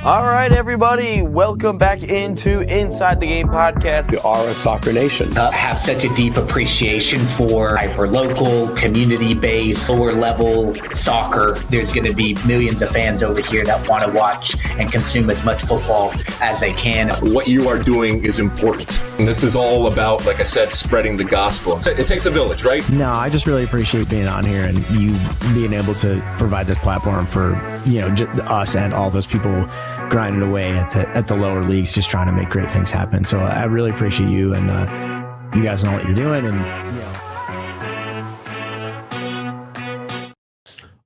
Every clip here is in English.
All right, everybody, welcome back into Inside the Game podcast. We are a soccer nation. Have such a deep appreciation for hyper-local, community-based, lower-level soccer. There's going to be millions of fans over here that want to watch and consume as much football as they can. What you are doing is important. And this is all about, like I said, spreading the gospel. It takes a village, right? No, I just really appreciate being on here and you being able to provide this platform for, us and all those people grinding away at the lower leagues, just trying to make great things happen. So I really appreciate you, and you guys know what you're doing.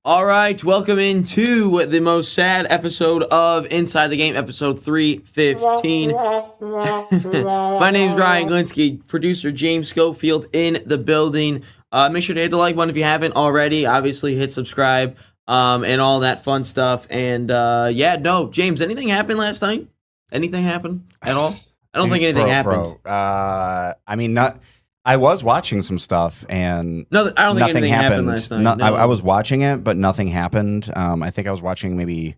All right, welcome into the most sad episode of Inside the Game, episode 315. My name's Ryan Glinsky, producer James Schofield in the building. Make sure to hit the like button if you haven't already. Obviously, hit subscribe. And all that fun stuff. And, James, anything happened last night? Anything happen at all? I don't think anything happened. I was watching some stuff, and no, I don't think anything happened last night. I was watching it, but nothing happened. I think I was watching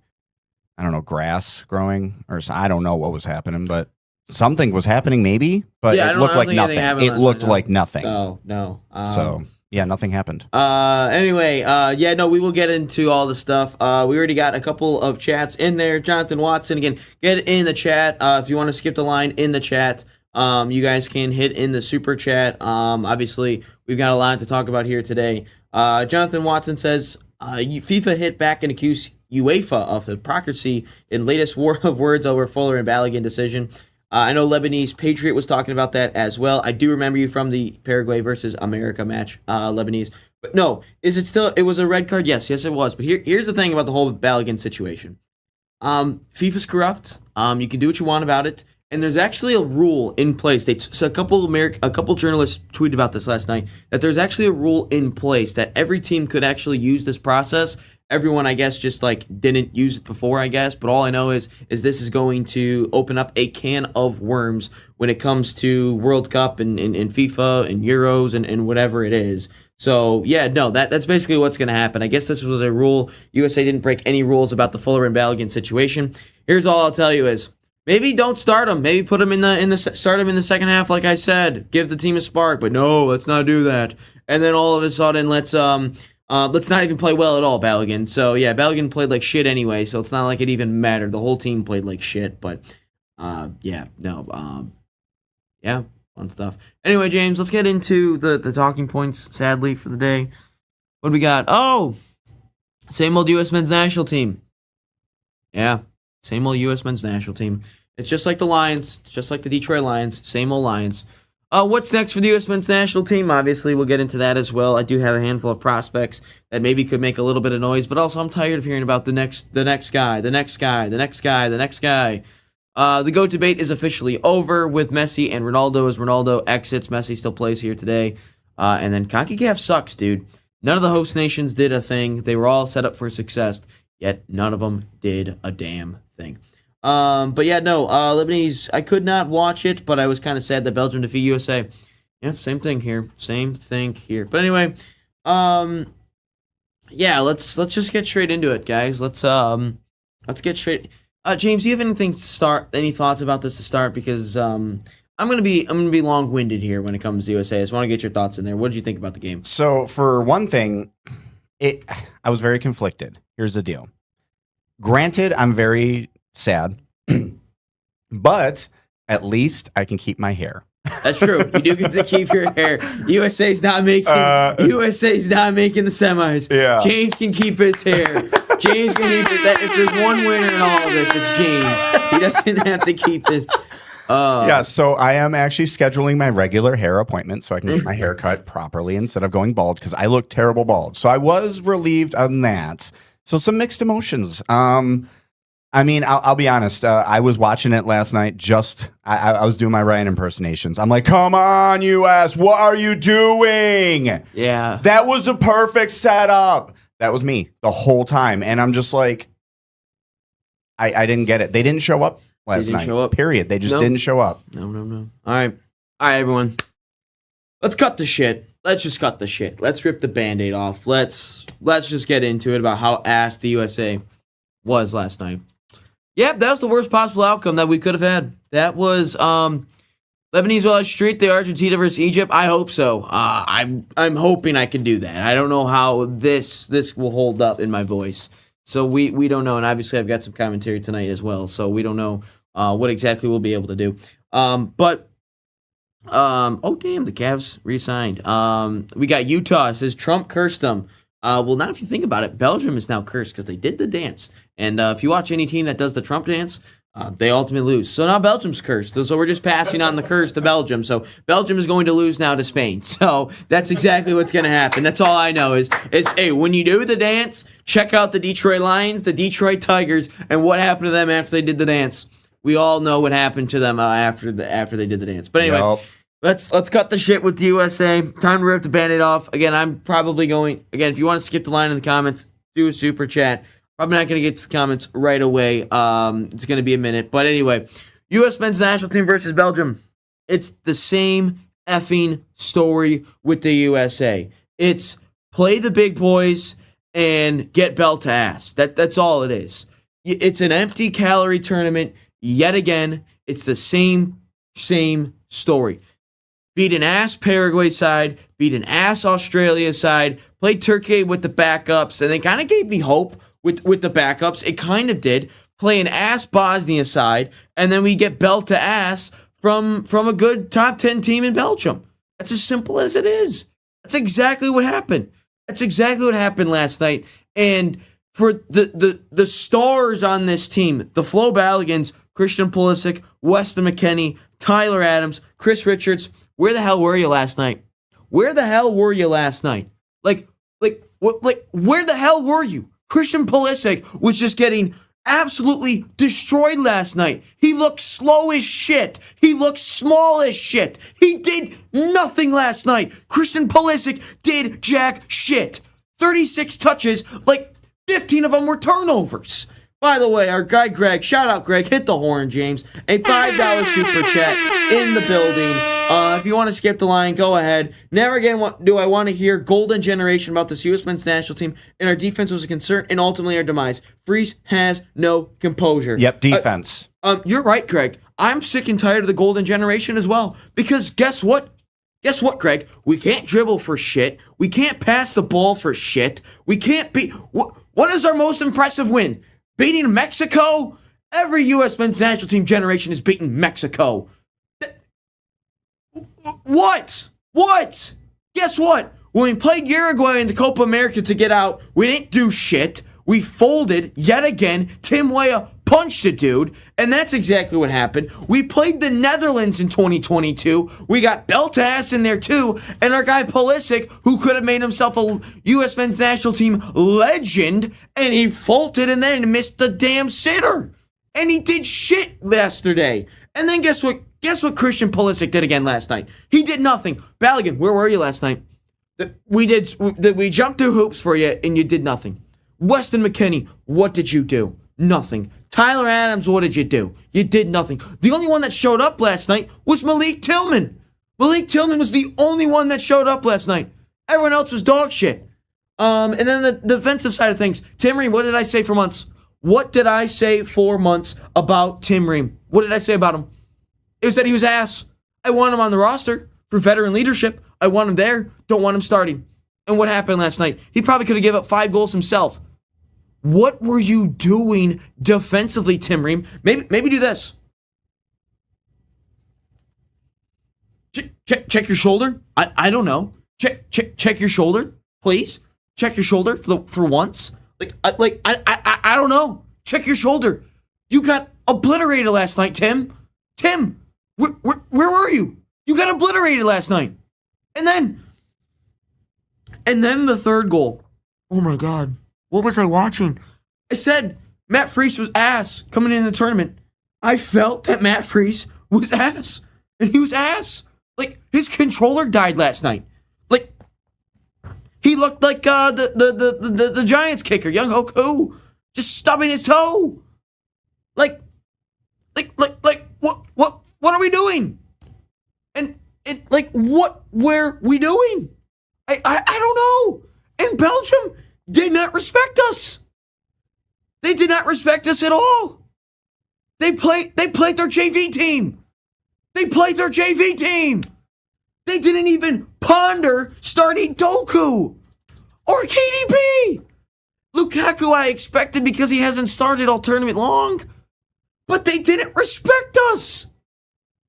grass growing, or I don't know what was happening, but something was happening maybe, but it looked like nothing. It looked like nothing. Oh, no. Yeah, nothing happened. We will get into all the stuff. We already got a couple of chats in there. Jonathan Watson, again, get in the chat. If you want to skip the line in the chat, you guys can hit in the super chat. Obviously, we've got a lot to talk about here today. Jonathan Watson says, FIFA hit back and accused UEFA of hypocrisy in latest war of words over Fuller and Balogun decision. I know Lebanese Patriot was talking about that as well. I do remember you from the Paraguay versus America match, Lebanese. But no, is it still, it was a red card? Yes, it was. But here's the thing about the whole Balogun situation. FIFA's corrupt. You can do what you want about it. And there's actually a rule in place. So a couple journalists tweeted about this last night, that there's actually a rule in place that every team could actually use this process. Everyone, I guess, just didn't use it before, I guess. But all I know is this is going to open up a can of worms when it comes to World Cup and FIFA and Euros and whatever it is. So, that's basically what's going to happen. I guess this was a rule. USA didn't break any rules about the Fuller and Balogun situation. Here's all I'll tell you is, maybe don't start them. Maybe put them start them in the second half, like I said. Give the team a spark. But no, let's not do that. And then all of a sudden, let's not even play well at all, Balogun. So, Balogun played like shit anyway, so it's not like it even mattered. The whole team played like shit, but, fun stuff. Anyway, James, let's get into the talking points, sadly, for the day. What do we got? Oh, same old U.S. men's national team. Yeah, same old U.S. men's national team. It's just like the Lions, just like the Detroit Lions, same old Lions. What's next for the U.S. men's national team? Obviously, we'll get into that as well. I do have a handful of prospects that maybe could make a little bit of noise, but also I'm tired of hearing about the next guy. The GOAT debate is officially over with Messi and Ronaldo. As Ronaldo exits, Messi still plays here today. And then CONCACAF sucks, dude. None of the host nations did a thing. They were all set up for success, yet none of them did a damn thing. Lebanese, I could not watch it, but I was kind of sad that Belgium defeated USA. Yep, same thing here. But anyway, let's just get straight into it, guys. Let's get straight. James, do you have any thoughts about this to start? Because I'm gonna be long-winded here when it comes to USA. I just want to get your thoughts in there. What did you think about the game? So for one thing, I was very conflicted. Here's the deal. Granted, I'm very sad, but at least I can keep my hair. That's true. You do get to keep your hair. USA's not making the semis. Yeah. James can keep his hair. James can keep it. If there's one winner in all of this, it's James. He doesn't have to keep his. So I am actually scheduling my regular hair appointment so I can get my hair cut properly instead of going bald, because I look terrible bald. So I was relieved on that. So some mixed emotions. I'll be honest. I was watching it last night. I was doing my Ryan impersonations. I'm like, come on, US, what are you doing? Yeah. That was a perfect setup. That was me the whole time. And I'm just like, I didn't get it. They didn't show up last night. Period. They just didn't show up. No. All right, everyone. Let's cut the shit. Let's just cut the shit. Let's rip the Band-Aid off. Let's just get into it about how ass the USA was last night. Yep, that was the worst possible outcome that we could have had. That was Lebanese Wall Street, the Argentina versus Egypt. I hope so. I'm hoping I can do that. I don't know how this will hold up in my voice. So we don't know, and obviously I've got some commentary tonight as well. So we don't know what exactly we'll be able to do. Oh damn, the Cavs re-signed. We got Utah. It says Trump cursed them. Well, now if you think about it, Belgium is now cursed because they did the dance. And if you watch any team that does the Trump dance, they ultimately lose. So now Belgium's cursed. So we're just passing on the curse to Belgium. So Belgium is going to lose now to Spain. So that's exactly what's going to happen. That's all I know is hey, when you do the dance, check out the Detroit Lions, the Detroit Tigers, and what happened to them after they did the dance. We all know what happened to them after they did the dance. But anyway. Yep. Let's cut the shit with the USA. Time to rip the Band-Aid off. Again, I'm probably going... Again, if you want to skip the line in the comments, do a super chat. Probably not going to get to the comments right away. It's going to be a minute. But anyway, U.S. men's national team versus Belgium. It's the same effing story with the USA. It's play the big boys and get belt to ass. That's all it is. It's an empty calorie tournament yet again. It's the same story. Beat an ass Paraguay side, beat an ass Australia side, played Turkey with the backups, and they kind of gave me hope with the backups. It kind of did. Play an ass Bosnia side, and then we get belt to ass from a good top 10 team in Belgium. That's as simple as it is. That's exactly what happened. That's exactly what happened last night. And for the stars on this team, the Flo Baloguns, Christian Pulisic, Weston McKennie, Tyler Adams, Chris Richards, where the hell were you last night? Where the hell were you last night? Where the hell were you? Christian Pulisic was just getting absolutely destroyed last night. He looked slow as shit. He looked small as shit. He did nothing last night. Christian Pulisic did jack shit. 36 touches, 15 of them were turnovers. By the way, our guy Greg, shout out Greg, hit the horn, James. A $5 super chat in the building. If you want to skip the line, go ahead. Never again do I want to hear golden generation about this U.S. men's national team, and our defense was a concern, and ultimately our demise. Freeze has no composure. Yep, defense. You're right, Greg. I'm sick and tired of the golden generation as well, because guess what? Guess what, Greg? We can't dribble for shit. We can't pass the ball for shit. We can't beat... What is our most impressive win? Beating Mexico? Every U.S. men's national team generation is beating Mexico. What? Guess what? When we played Uruguay in the Copa America to get out, we didn't do shit. We folded yet again. Tim Weah punched a dude, and that's exactly what happened. We played the Netherlands in 2022. We got belt ass in there too, and our guy Pulisic, who could have made himself a U.S. men's national team legend, and he faulted and then missed the damn sitter. And he did shit yesterday. And then guess what? Guess what Christian Pulisic did again last night? He did nothing. Balogun, where were you last night? We jumped through hoops for you, and you did nothing. Weston McKennie, what did you do? Nothing. Tyler Adams, what did you do? You did nothing. The only one that showed up last night was Malik Tillman. Malik Tillman was the only one that showed up last night. Everyone else was dog shit. And then the defensive side of things. Tim Ream, what did I say for months? What did I say for months about Tim Ream? What did I say about him? It was that he was ass. I want him on the roster for veteran leadership. I want him there. Don't want him starting. And what happened last night? He probably could have given up 5 goals himself. What were you doing defensively, Tim Ream? Maybe do this. Check your shoulder. I don't know. Check your shoulder, please. Check your shoulder for once. I don't know. Check your shoulder. You got obliterated last night, Tim. Tim, where were you? You got obliterated last night. And then the third goal. Oh my God. What was I watching? I said Matt Freese was ass coming in the tournament. I felt that Matt Freese was ass. And he was ass. His controller died last night. He looked like the Giants kicker, Young Hoku, just stubbing his toe. What are we doing? And what were we doing? I don't know. And Belgium did not respect us. They did not respect us at all. They played their JV team. They played their JV team. They didn't even ponder starting Doku or KDB. Lukaku I expected because he hasn't started all tournament long. But they didn't respect us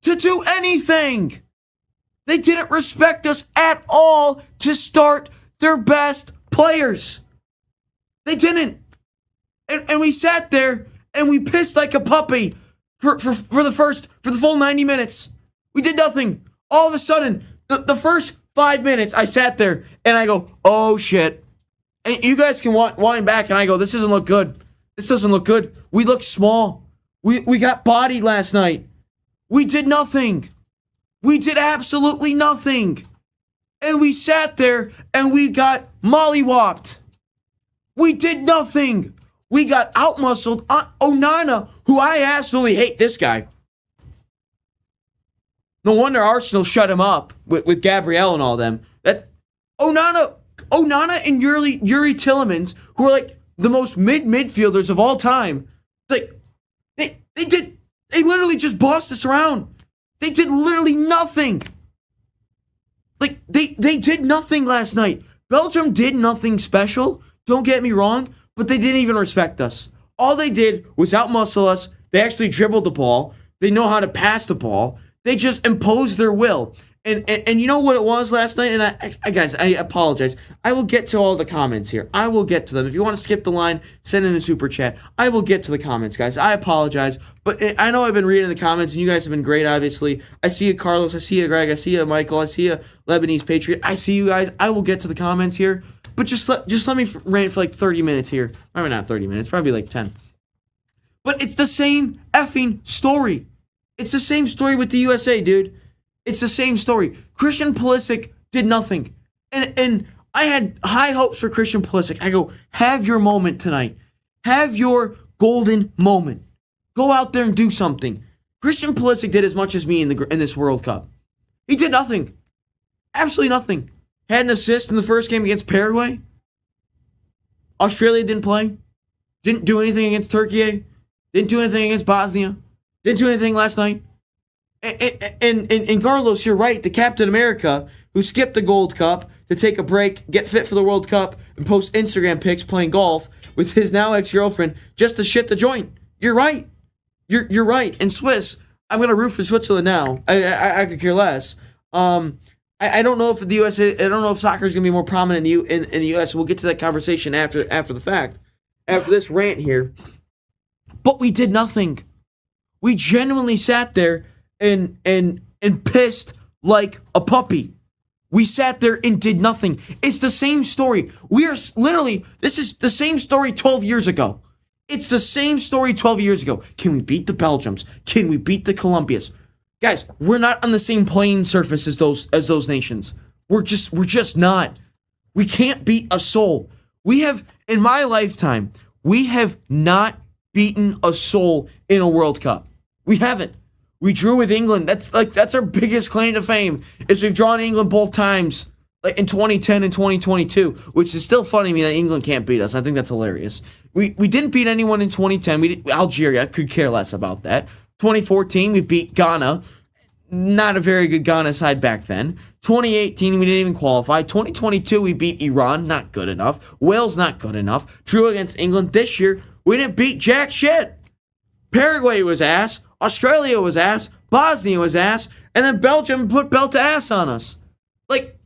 to do anything. They didn't respect us at all to start their best players. They didn't. And we sat there and we pissed like a puppy for the full 90 minutes. We did nothing. All of a sudden, the first 5 minutes, I sat there and I go, oh shit. And you guys can wind back and I go, this doesn't look good. This doesn't look good. We look small. We got bodied last night. We did nothing. We did absolutely nothing. And we sat there and we got mollywopped. We did nothing. We got outmuscled. Onana, who I absolutely hate this guy. No wonder Arsenal shut him up with Gabriel and all them. That Onana and Yuri Tillemans, who are like the most midfielders of all time, like they literally just bossed us around. They did literally nothing. Like they did nothing last night. Belgium did nothing special. Don't get me wrong, but they didn't even respect us. All they did was outmuscle us. They actually dribbled the ball. They know how to pass the ball. They just imposed their will. And you know what it was last night? And I guys, I apologize. I will get to all the comments here. I will get to them. If you want to skip the line, send in a super chat. I will get to the comments, guys. I apologize. But I know I've been reading the comments, and you guys have been great, obviously. I see you, Carlos. I see you, Greg. I see you, Michael. I see you, Lebanese Patriot. I see you guys. I will get to the comments here. But just let me rant for like 30 minutes here. Maybe not 30 minutes. Probably like 10. But it's the same effing story. It's the same story with the USA, dude. It's the same story. Christian Pulisic did nothing. And I had high hopes for Christian Pulisic. I go, have your moment tonight. Have your golden moment. Go out there and do something. Christian Pulisic did as much as me in this World Cup. He did nothing. Absolutely nothing. Had an assist in the first game against Paraguay. Australia didn't play. Didn't do anything against Turkey. Didn't do anything against Bosnia. Didn't do anything last night. And Carlos, you're right. The Captain America, who skipped the Gold Cup to take a break, get fit for the World Cup, and post Instagram pics playing golf with his now ex-girlfriend just to shit the joint. You're right. You're right. In Swiss, I'm gonna root for Switzerland now. I could care less. I don't know if the U.S. I don't know if soccer is gonna be more prominent in the U.S. We'll get to that conversation after the fact. After this rant here, but we did nothing. We genuinely sat there and pissed like a puppy. We sat there and did nothing. It's the same story. We are literally, this is the same story 12 years ago. It's the same story 12 years ago. Can we beat the Belgiums? Can we beat the Colombias? Guys, we're not on the same playing surface as those nations. We're just not. We can't beat a soul. We have, in my lifetime, we have not beaten a soul in a World Cup. We haven't. We drew with England. That's our biggest claim to fame, is we've drawn England both times, like in 2010 and 2022, which is still funny to me that England can't beat us. I think that's hilarious. We didn't beat anyone in 2010. Algeria, could care less about that. 2014, we beat Ghana. Not a very good Ghana side back then. 2018, we didn't even qualify. 2022, we beat Iran. Not good enough. Wales, not good enough. Drew against England. This year, we didn't beat jack shit. Paraguay was ass. Australia was ass. Bosnia was ass. And then Belgium put belt to ass on us. Like,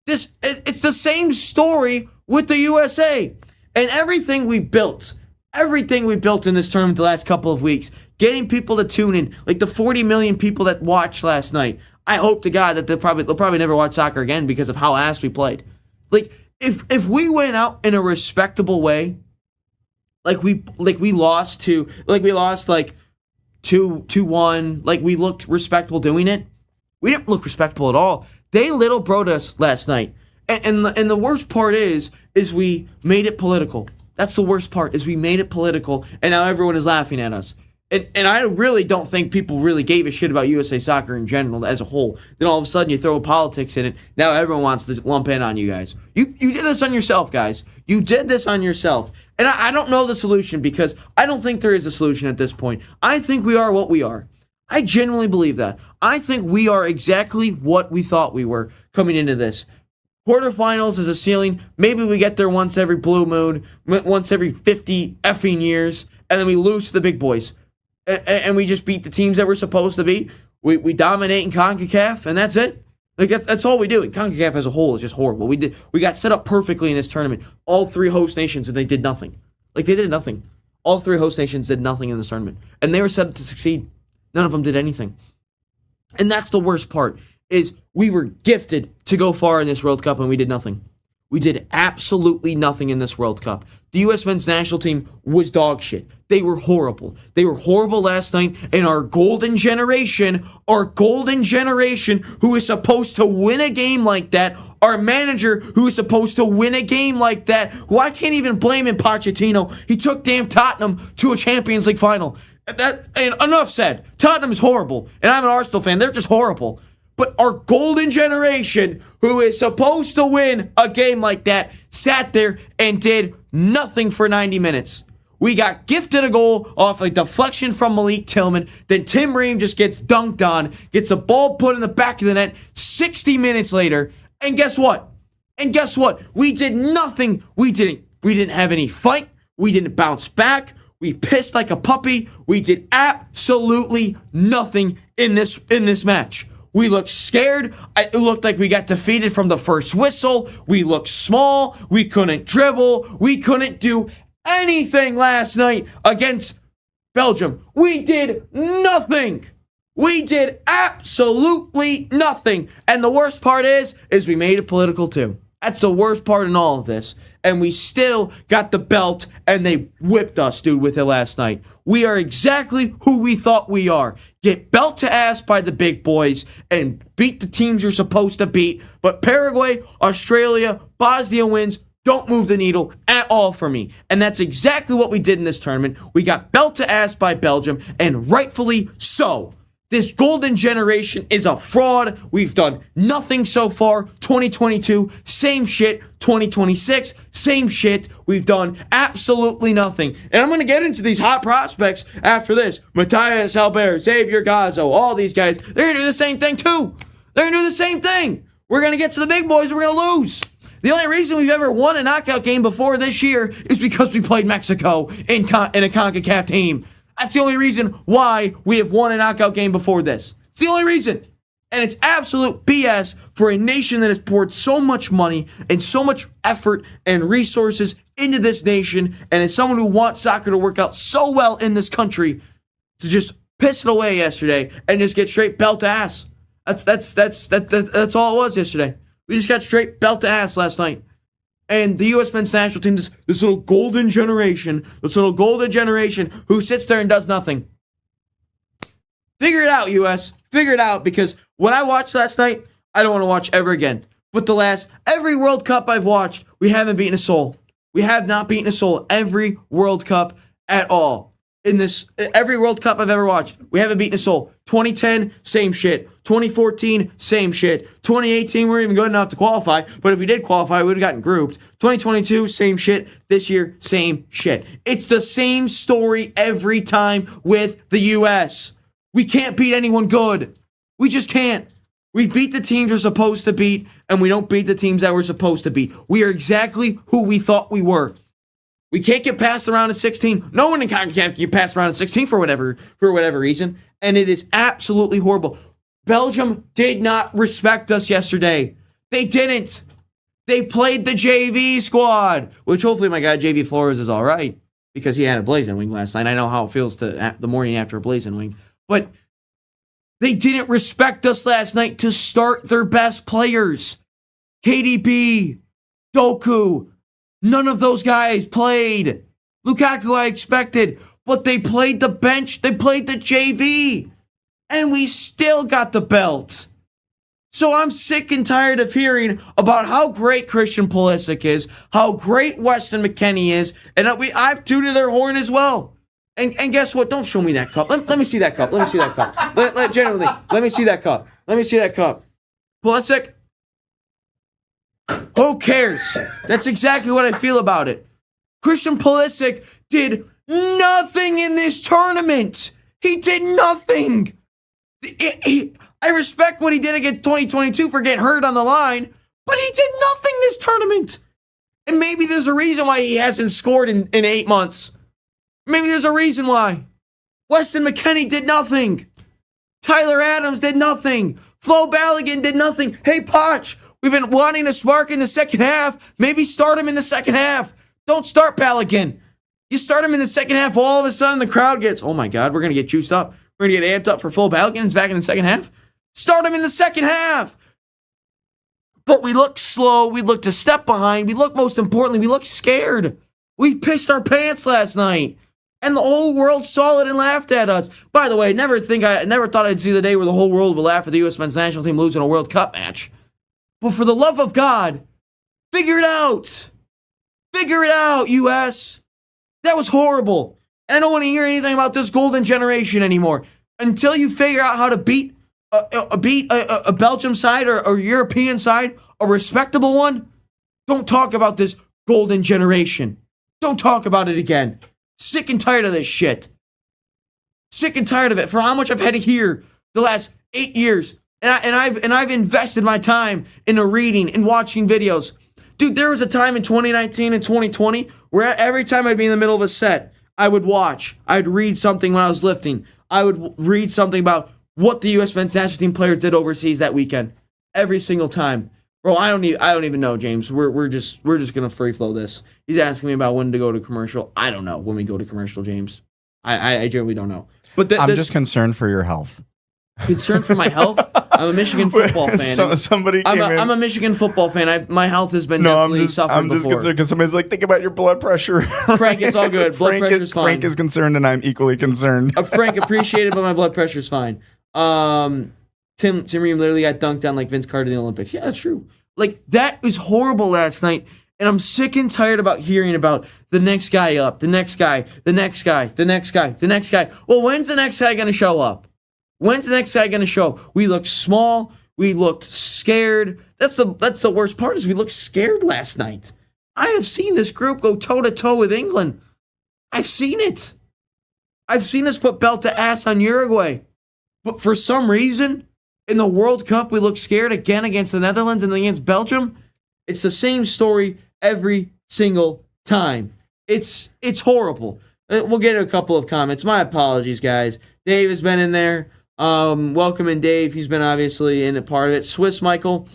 it's the same story with the USA. And everything we built in this tournament the last couple of weeks, getting people to tune in, like the 40 million people that watched last night. I hope to God that they'll probably never watch soccer again because of how ass we played. Like, if we went out in a respectable way, like we lost 2-1, like we looked respectable doing it. We didn't look respectable at all. They little broed us last night. And the worst part is we made it political. That's the worst part, is we made it political, and now everyone is laughing at us. And I really don't think people really gave a shit about USA Soccer in general as a whole. Then all of a sudden you throw politics in it. Now everyone wants to lump in on you guys. You did this on yourself, guys. You did this on yourself. And I don't know the solution because I don't think there is a solution at this point. I think we are what we are. I genuinely believe that. I think we are exactly what we thought we were coming into this. Quarterfinals is a ceiling. Maybe we get there once every blue moon, once every 50 effing years, and then we lose to the big boys. And we just beat the teams that we're supposed to beat. We dominate in CONCACAF, and that's it. Like that's all we do. And CONCACAF as a whole is just horrible. We got set up perfectly in this tournament. All three host nations, and they did nothing. Like they did nothing. All three host nations did nothing in this tournament, and they were set up to succeed. None of them did anything. And that's the worst part, is we were gifted to go far in this World Cup, and we did nothing. We did absolutely nothing in this World Cup. The U.S. men's national team was dog shit. They were horrible. They were horrible last night, and our golden generation who is supposed to win a game like that, our manager who is supposed to win a game like that, who I can't even blame in Pochettino. He took damn Tottenham to a Champions League final. And enough said. Tottenham is horrible, and I'm an Arsenal fan. They're just horrible. But our golden generation, who is supposed to win a game like that, sat there and did nothing for 90 minutes. We got gifted a goal off a deflection from Malik Tillman. Then Tim Ream just gets dunked on, gets the ball put in the back of the net 60 minutes later. And guess what? We did nothing. We didn't have any fight. We didn't bounce back. We pissed like a puppy. We did absolutely nothing in this match. We looked scared. It looked like we got defeated from the first whistle. We looked small. We couldn't dribble. We couldn't do anything last night against Belgium. We did nothing. We did absolutely nothing. And the worst part is we made it political too. That's the worst part in all of this. And we still got the belt, and they whipped us, dude, with it last night. We are exactly who we thought we are. Get belt to ass by the big boys and beat the teams you're supposed to beat. But Paraguay, Australia, Bosnia wins don't move the needle at all for me. And that's exactly what we did in this tournament. We got belt to ass by Belgium, and rightfully so. This golden generation is a fraud. We've done nothing so far. 2022, same shit. 2026, same shit. We've done absolutely nothing. And I'm going to get into these hot prospects after this. Matthias Albert, Xavier Gazzo, all these guys. They're going to do the same thing too. They're going to do the same thing. We're going to get to the big boys. We're going to lose. The only reason we've ever won a knockout game before this year is because we played Mexico in a CONCACAF team. That's the only reason why we have won a knockout game before this. It's the only reason. And it's absolute BS for a nation that has poured so much money and so much effort and resources into this nation, and as someone who wants soccer to work out so well in this country, to just piss it away yesterday and just get straight belt to ass. That's all it was yesterday. We just got straight belt to ass last night. And the U.S. men's national team, this little golden generation who sits there and does nothing. Figure it out, U.S. Figure it out, because when I watched last night, I don't want to watch ever again. But every World Cup I've watched, we haven't beaten a soul. We have not beaten a soul every World Cup at all. Every World Cup I've ever watched, we haven't beaten a soul. 2010, same shit. 2014, same shit. 2018, we weren't even good enough to qualify, but if we did qualify, we would have gotten grouped. 2022, same shit. This year, same shit. It's the same story every time with the U.S. We can't beat anyone good. We just can't. We beat the teams we're supposed to beat, and we don't beat the teams that we're supposed to beat. We are exactly who we thought we were. We can't get past the round of 16. No one in CONCACAF can get past the round of 16 for whatever reason. And it is absolutely horrible. Belgium did not respect us yesterday. They didn't. They played the JV squad, which hopefully my guy JV Flores is all right, because he had a blazing wing last night. I know how it feels the morning after a blazing wing. But they didn't respect us last night to start their best players. KDB, Doku, none of those guys played. Lukaku, I expected, but they played the bench. They played the JV, and we still got the belt. So I'm sick and tired of hearing about how great Christian Pulisic is, how great Weston McKennie is, and I've tooted their horn as well. And guess what? Don't show me that cup. Let me see that cup. Let me see that cup. Genuinely, let me see that cup. Let me see that cup. Pulisic, who cares? That's exactly what I feel about it. Christian Pulisic did nothing in this tournament. He did nothing. I respect what he did against 2022 for getting hurt on the line, but he did nothing this tournament. And maybe there's a reason why he hasn't scored in 8 months. Maybe there's a reason why. Weston McKennie did nothing. Tyler Adams did nothing. Flo Balogun did nothing. Hey, Poch, we've been wanting to spark in the second half. Maybe start him in the second half. Don't start Balogun. You start him in the second half, all of a sudden the crowd gets, oh my God, we're going to get juiced up. We're going to get amped up for Flo Balogun. He's back in the second half. Start him in the second half. But we looked slow. We looked a step behind. We looked, most importantly, we looked scared. We pissed our pants last night. And the whole world saw it and laughed at us. By the way, I never thought I'd see the day where the whole world would laugh at the U.S. men's national team losing a World Cup match. But for the love of God, figure it out. Figure it out, U.S. That was horrible. And I don't want to hear anything about this golden generation anymore. Until you figure out how to beat a Belgium side or European side, a respectable one, don't talk about this golden generation. Don't talk about it again. Sick and tired of this shit. Sick and tired of it. For how much I've had to hear the last 8 years, and I've invested my time into reading and watching videos. Dude, there was a time in 2019 and 2020 where every time I'd be in the middle of a set, I would watch. I'd read something when I was lifting. I would read something about what the U.S. men's national team players did overseas that weekend. Every single time. Bro, I don't even know, James. We're just gonna free flow this. He's asking me about when to go to commercial. I don't know when we go to commercial, James. I generally don't know. But I'm just concerned for your health. Concerned for my health? I'm a Michigan football fan. Somebody came in. I'm a Michigan football fan. My health has been definitely suffering I'm just before. concerned because somebody's like, think about your blood pressure. Frank, it's all good. Blood pressure's fine. Frank is concerned, and I'm equally concerned. Frank, appreciate it, but my blood pressure's fine. Tim Ream literally got dunked on like Vince Carter in the Olympics. Yeah, that's true. Like, that was horrible last night, and I'm sick and tired about hearing about the next guy up, the next guy, the next guy, the next guy, the next guy. Well, when's the next guy going to show up? When's the next guy going to show up? We looked small. We looked scared. That's the worst part is we looked scared last night. I have seen this group go toe-to-toe with England. I've seen it. I've seen us put belt to ass on Uruguay. But for some reason, in the World Cup, we look scared again against the Netherlands and against Belgium. It's the same story every single time. It's horrible. We'll get a couple of comments. My apologies, guys. Dave has been in there. Welcome in, Dave. He's been obviously in a part of it. Swiss Michael,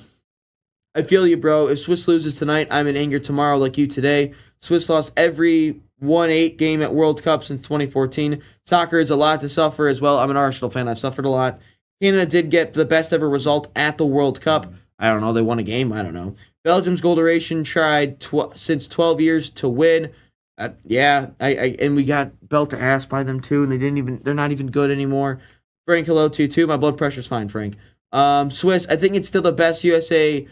I feel you, bro. If Swiss loses tonight, I'm in anger tomorrow like you today. Swiss lost every 1-8 game at World Cup since 2014. Soccer is a lot to suffer as well. I'm an Arsenal fan. I've suffered a lot. Canada did get the best ever result at the World Cup. I don't know. They won a game. I don't know. Belgium's goal duration tried since 12 years to win. And we got belt to ass by them too, and they're not even good anymore. Frank, hello to you too. My blood pressure's fine, Frank. Swiss, I think it's still the best USA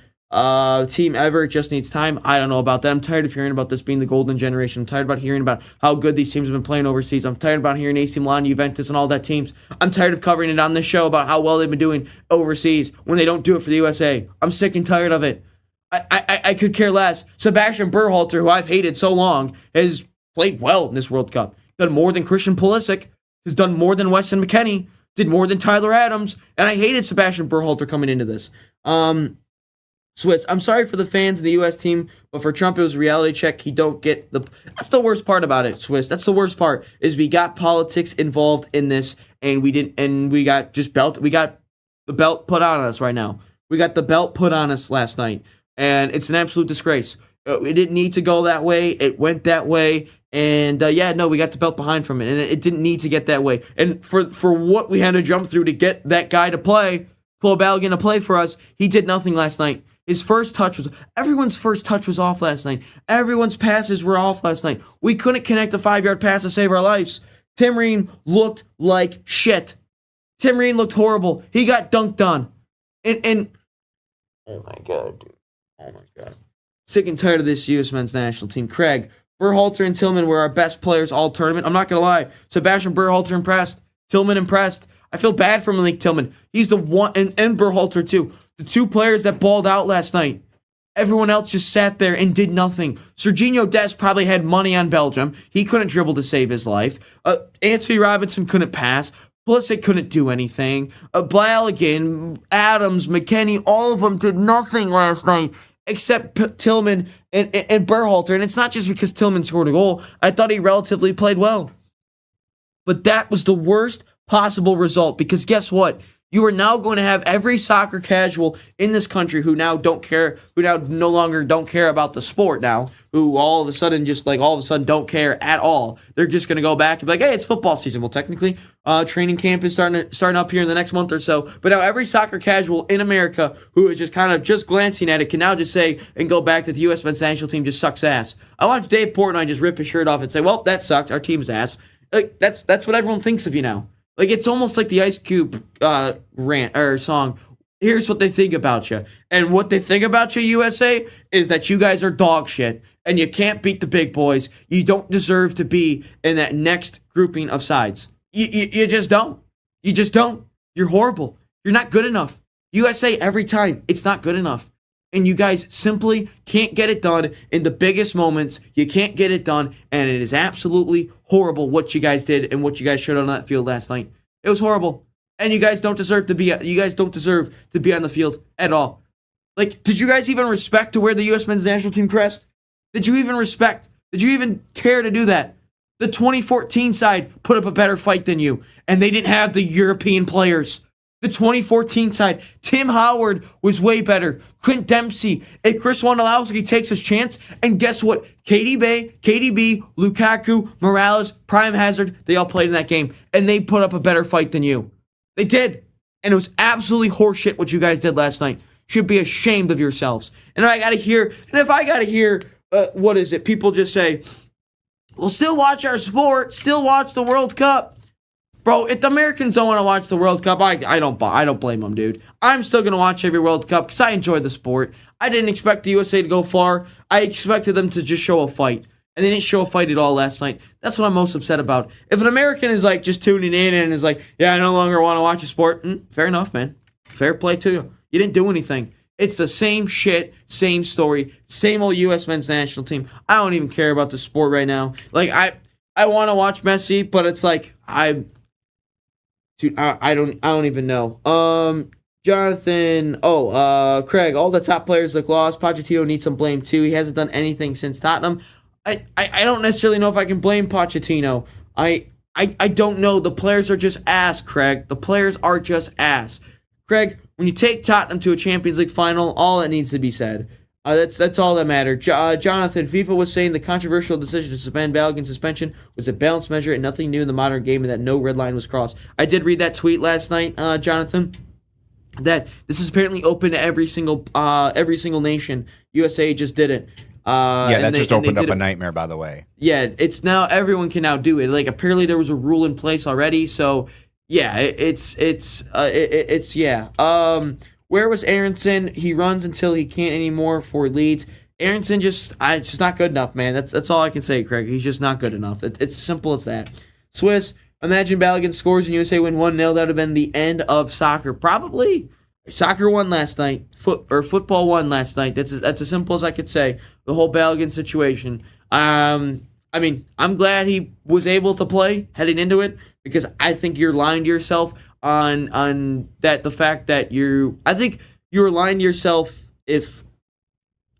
team ever. It just needs time. I don't know about that. I'm tired of hearing about this being the golden generation. I'm tired about hearing about how good these teams have been playing overseas. I'm tired about hearing AC Milan, Juventus, and all that teams. I'm tired of covering it on this show about how well they've been doing overseas when they don't do it for the USA. I'm sick and tired of it. I could care less. Sebastian Berhalter, who I've hated so long, has played well in this World Cup. Done more than Christian Pulisic. Has done more than Weston McKennie. Did more than Tyler Adams. And I hated Sebastian Berhalter coming into this. Swiss, I'm sorry for the fans of the U.S. team, but for Trump, it was a reality check. He don't get the... That's the worst part about it, Swiss. That's the worst part, is we got politics involved in this, and we didn't... And we got we got the belt put on us right now. We got the belt put on us last night, and it's an absolute disgrace. It didn't need to go that way. It went that way, and we got the belt behind from it, and it didn't need to get that way. And for what we had to jump through to get that guy to play, Flo Balogun to play for us, he did nothing last night. Everyone's first touch was off last night. Everyone's passes were off last night. We couldn't connect a 5-yard pass to save our lives. Tim Ream looked like shit. Tim Ream looked horrible. He got dunked on. And oh my God, dude. Oh my God. Sick and tired of this U.S. men's national team. Craig, Berhalter and Tillman were our best players all tournament. I'm not going to lie. Sebastian Berhalter impressed. Tillman impressed. I feel bad for Malik Tillman. He's the one, and Berhalter too. The two players that balled out last night. Everyone else just sat there and did nothing. Serginho Dest probably had money on Belgium. He couldn't dribble to save his life. Anthony Robinson couldn't pass. Pulisic couldn't do anything. Balogun, Adams, McKennie, all of them did nothing last night except Tillman and Berhalter. And it's not just because Tillman scored a goal. I thought he relatively played well. But that was the worst possible result because guess what? You are now going to have every soccer casual in this country who now no longer don't care about the sport now, who all of a sudden don't care at all. They're just going to go back and be like, hey, it's football season. Well, technically, training camp is starting up here in the next month or so. But now every soccer casual in America who is just glancing at it can now just say and go back that the U.S. men's national team just sucks ass. I watched Dave Portnoy just rip his shirt off and say, well, that sucked. Our team's ass. Like, that's what everyone thinks of you now. Like, it's almost like the Ice Cube rant or song. Here's what they think about you. And what they think about you, USA, is that you guys are dog shit and you can't beat the big boys. You don't deserve to be in that next grouping of sides. You just don't. You just don't. You're horrible. You're not good enough. USA, every time, it's not good enough. And you guys simply can't get it done in the biggest moments. You can't get it done, and it is absolutely horrible what you guys did and what you guys showed on that field last night. It was horrible, and you guys don't deserve to be. You guys don't deserve to be on the field at all. Like, did you guys even respect to wear the U.S. men's national team crest? Did you even respect? Did you even care to do that? The 2014 side put up a better fight than you, and they didn't have the European players. The 2014 side, Tim Howard was way better. Clint Dempsey, and Chris Wondolowski takes his chance. And guess what? KDB, Lukaku, Morales, Prime Hazard, they all played in that game. And they put up a better fight than you. They did. And it was absolutely horseshit what you guys did last night. Should be ashamed of yourselves. And if I got to hear, what is it? People just say, well, still watch our sport, still watch the World Cup. Bro, if the Americans don't want to watch the World Cup, I don't blame them, dude. I'm still going to watch every World Cup because I enjoy the sport. I didn't expect the USA to go far. I expected them to just show a fight. And they didn't show a fight at all last night. That's what I'm most upset about. If an American is like just tuning in and is like, yeah, I no longer want to watch a sport, fair enough, man. Fair play to you. You didn't do anything. It's the same shit, same story, same old U.S. men's national team. I don't even care about the sport right now. Like, I want to watch Messi, but it's like, Dude, I don't even know. Jonathan, Craig, all the top players look lost. Pochettino needs some blame too. He hasn't done anything since Tottenham. I don't necessarily know if I can blame Pochettino. I don't know. The players are just ass, Craig. The players are just ass. Craig, when you take Tottenham to a Champions League final, all that needs to be said. That's all that mattered. Jonathan, FIFA was saying the controversial decision to suspend Balogun's suspension was a balanced measure and nothing new in the modern game and that no red line was crossed. I did read that tweet last night, Jonathan, that this is apparently open to every single nation. USA just didn't. That just opened up a nightmare, by the way. Yeah, it's now everyone can now do it. Like, apparently there was a rule in place already, so yeah, where was Aronson? He runs until he can't anymore for Leeds. Aronson it's just not good enough, man. That's all I can say, Craig. He's just not good enough. It's as simple as that. Swiss, imagine Balogun scores and USA win 1-0. That would have been the end of soccer. Probably. Soccer won last night. Football won last night. That's as simple as I could say. The whole Balogun situation. I'm glad he was able to play heading into it because I think you're lying to yourself on that. The fact that I think you're lying to yourself if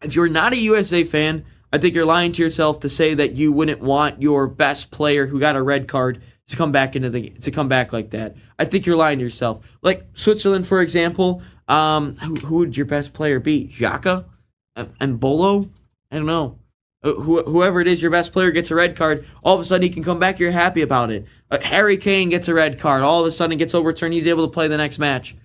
you're not a USA fan. I think you're lying to yourself to say that you wouldn't want your best player who got a red card to come back like that. I think you're lying to yourself. Like Switzerland, for example. Who would your best player be? Xhaka? And Bolo? I don't know. Whoever it is, your best player gets a red card. All of a sudden, he can come back. You're happy about it. Harry Kane gets a red card. All of a sudden, it gets overturned. He's able to play the next match.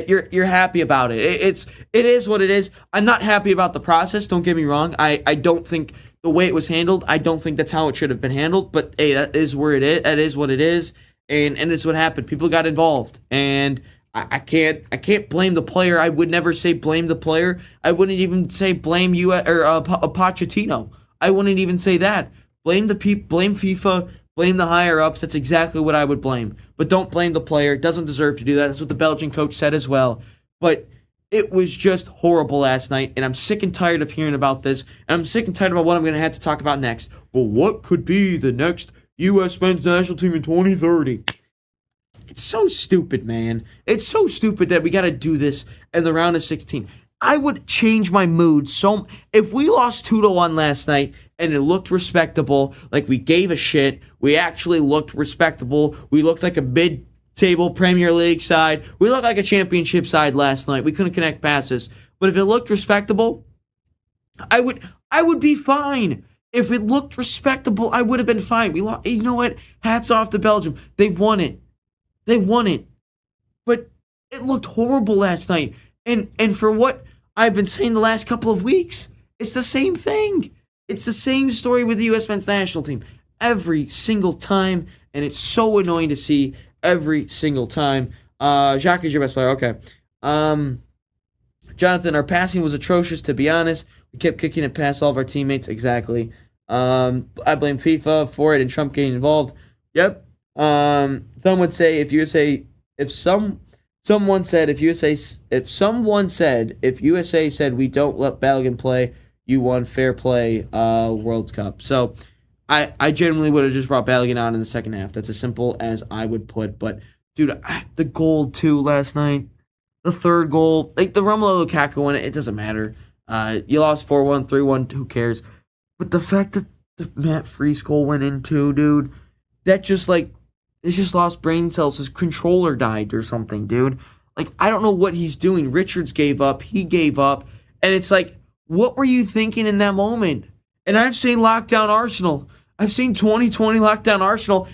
You're happy about it. It is what it is. I'm not happy about the process. Don't get me wrong. I don't think the way it was handled. I don't think that's how it should have been handled. But hey, that is where it is. That is what it is. And it's what happened. People got involved, and I can't blame the player. I would never say blame the player. I wouldn't even say blame you or Pochettino. I wouldn't even say that. blame the blame FIFA, blame the higher ups. That's exactly what I would blame. But don't blame the player. Doesn't deserve to do that. That's what the Belgian coach said as well. But it was just horrible last night, and I'm sick and tired of hearing about this, and I'm sick and tired about what I'm going to have to talk about next. Well, what could be the next U.S. men's national team in 2030? It's so stupid, man. It's so stupid that we got to do this in the round of 16. I would change my mood so if we lost 2-1 last night and it looked respectable, like we gave a shit, we actually looked respectable, we looked like a mid-table Premier League side, we looked like a championship side last night, we couldn't connect passes, but if it looked respectable, I would be fine. If it looked respectable, I would have been fine. You know what? Hats off to Belgium. They won it. But it looked horrible last night. And for what I've been saying the last couple of weeks, it's the same thing. It's the same story with the U.S. men's national team every single time, and it's so annoying to see every single time. Jacques is your best player. Okay. Jonathan, our passing was atrocious, to be honest. We kept kicking it past all of our teammates. Exactly. I blame FIFA for it and Trump getting involved. Yep. Some would say if USA said we don't let Belgium play, you won fair play World Cup. So I generally would have just brought Belgium on in the second half. That's as simple as I would put. But dude, the goal too last night, the third goal, like the Romelu Lukaku one, it doesn't matter. You lost 4-1, 3-1, who cares? But the fact that the Matt Freese goal went in too, dude, that just like, it's just lost brain cells. His controller died or something, dude. Like, I don't know what he's doing. Richards gave up. He gave up. And it's like, what were you thinking in that moment? And I've seen Lockdown Arsenal. I've seen 2020 Lockdown Arsenal.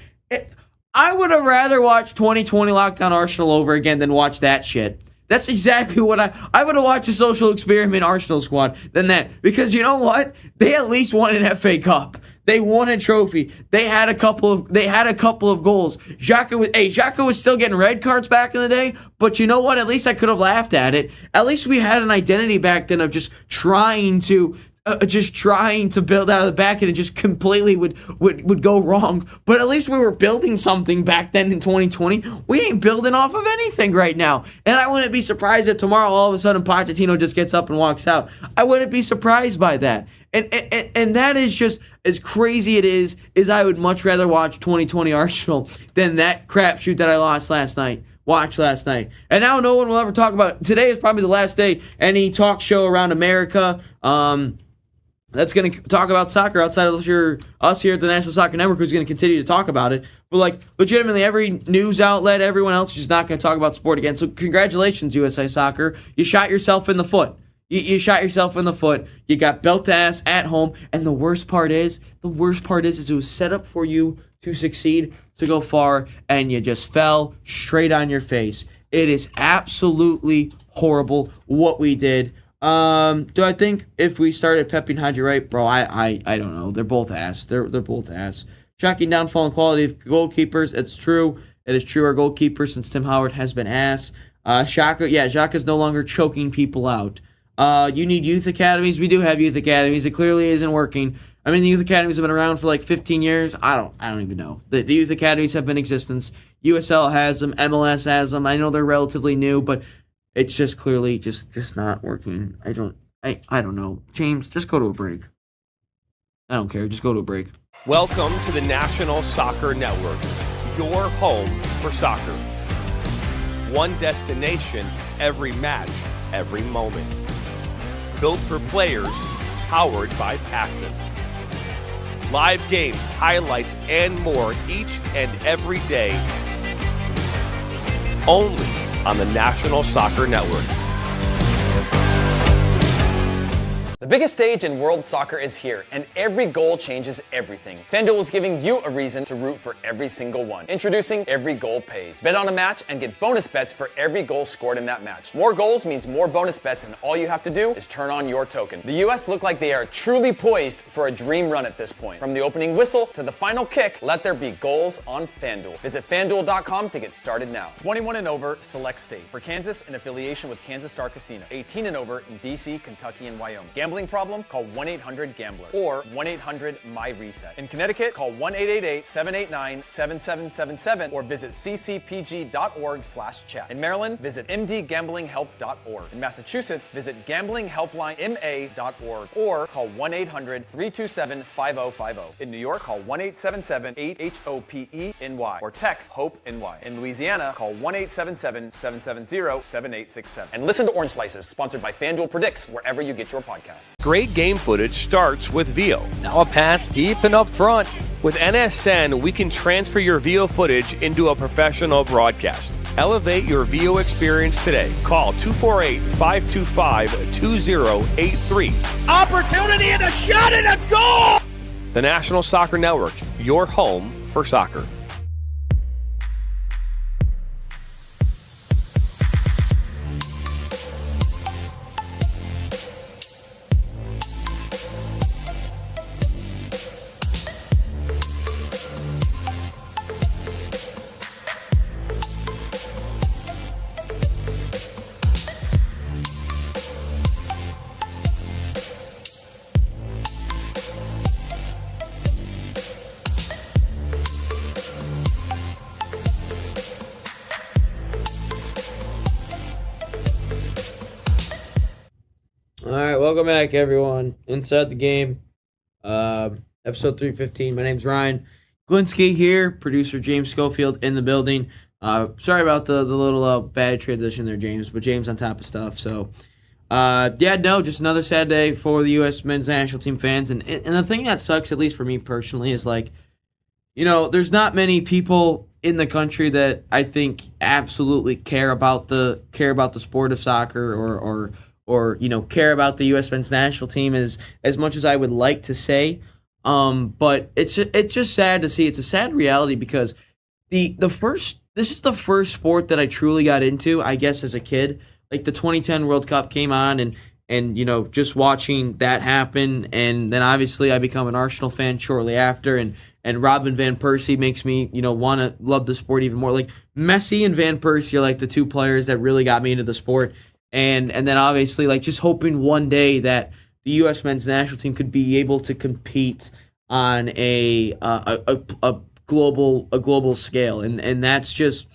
I would have rather watched 2020 Lockdown Arsenal over again than watch that shit. That's exactly what I would have watched a social experiment Arsenal squad than that. Because you know what? They at least won an FA Cup. They won a trophy. They had a couple of goals. Xhaka was still getting red cards back in the day, but you know what? At least I could have laughed at it. At least we had an identity back then of just trying to build out of the back and it just completely would go wrong. But at least we were building something back then in 2020. We ain't building off of anything right now. And I wouldn't be surprised if tomorrow all of a sudden Pochettino just gets up and walks out. I wouldn't be surprised by that. And that is just as crazy it is I would much rather watch 2020 Arsenal than that crapshoot that I watched last night. And now no one will ever talk about it. Today is probably the last day any talk show around America that's going to talk about soccer outside of us here at the National Soccer Network, who's going to continue to talk about it. But, like, legitimately, every news outlet, everyone else is just not going to talk about sport again. So, congratulations, USA Soccer. You shot yourself in the foot. You shot yourself in the foot. You got belt ass at home. And the worst part is it was set up for you to succeed, to go far, and you just fell straight on your face. It is absolutely horrible what we did. Do I think if we started Pepe and Haji right, bro? I don't know. They're both ass. They're both ass. Shocking downfall in quality of goalkeepers. It's true. It is true. Our goalkeeper since Tim Howard has been ass. Xhaka's no longer choking people out. You need youth academies. We do have youth academies. It clearly isn't working. I mean, the youth academies have been around for like 15 years. I don't even know. The youth academies have been in existence. USL has them. MLS has them. I know they're relatively new, but it's just clearly just not working. I don't know. James, just go to a break. I don't care. Just go to a break. Welcome to the National Soccer Network, your home for soccer. One destination, every match, every moment. Built for players, powered by passion. Live games, highlights, and more each and every day. Only on the National Soccer Network. The biggest stage in world soccer is here, and every goal changes everything. FanDuel is giving you a reason to root for every single one. Introducing Every Goal Pays. Bet on a match and get bonus bets for every goal scored in that match. More goals means more bonus bets, and all you have to do is turn on your token. The U.S. look like they are truly poised for a dream run at this point. From the opening whistle to the final kick, let there be goals on FanDuel. Visit FanDuel.com to get started now. 21 and over, select state. For Kansas, in affiliation with Kansas Star Casino. 18 and over in D.C., Kentucky, and Wyoming. Gambling gambling problem? Call 1-800-GAMBLER or 1-800-MY-RESET. In Connecticut, call 1-888-789-7777 or visit ccpg.org/chat. In Maryland, visit mdgamblinghelp.org. In Massachusetts, visit gamblinghelplinema.org or call 1-800-327-5050. In New York, call 1-877-8-HOPE-NY or text HOPE-NY. In Louisiana, call 1-877-770-7867. And listen to Orange Slices, sponsored by FanDuel Predicts, wherever you get your podcasts. Great game footage starts with Vio. Now a pass deep and up front. With NSN, we can transfer your Vio footage into a professional broadcast. Elevate your Vio experience today. Call 248-525-2083. Opportunity and a shot and a goal! The National Soccer Network, your home for soccer. All right, welcome back, everyone. Inside the Game, episode 315. My name's Ryan Glinsky here, producer James Schofield in the building. Sorry about the little bad transition there, James, but James on top of stuff. So, just another sad day for the U.S. men's national team fans. And the thing that sucks, at least for me personally, is like, there's not many people in the country that I think absolutely care about the sport of soccer or care about the U.S. men's national team as much as I would like to say. But it's just sad to see. It's a sad reality because this is the first sport that I truly got into, I guess, as a kid. Like the 2010 World Cup came on and just watching that happen, and then obviously I become an Arsenal fan shortly after, and Robin Van Persie makes me want to love the sport even more. Like Messi and Van Persie are like the two players that really got me into the sport. And then obviously, like, just hoping one day that the U.S. men's national team could be able to compete on a global scale, and that's just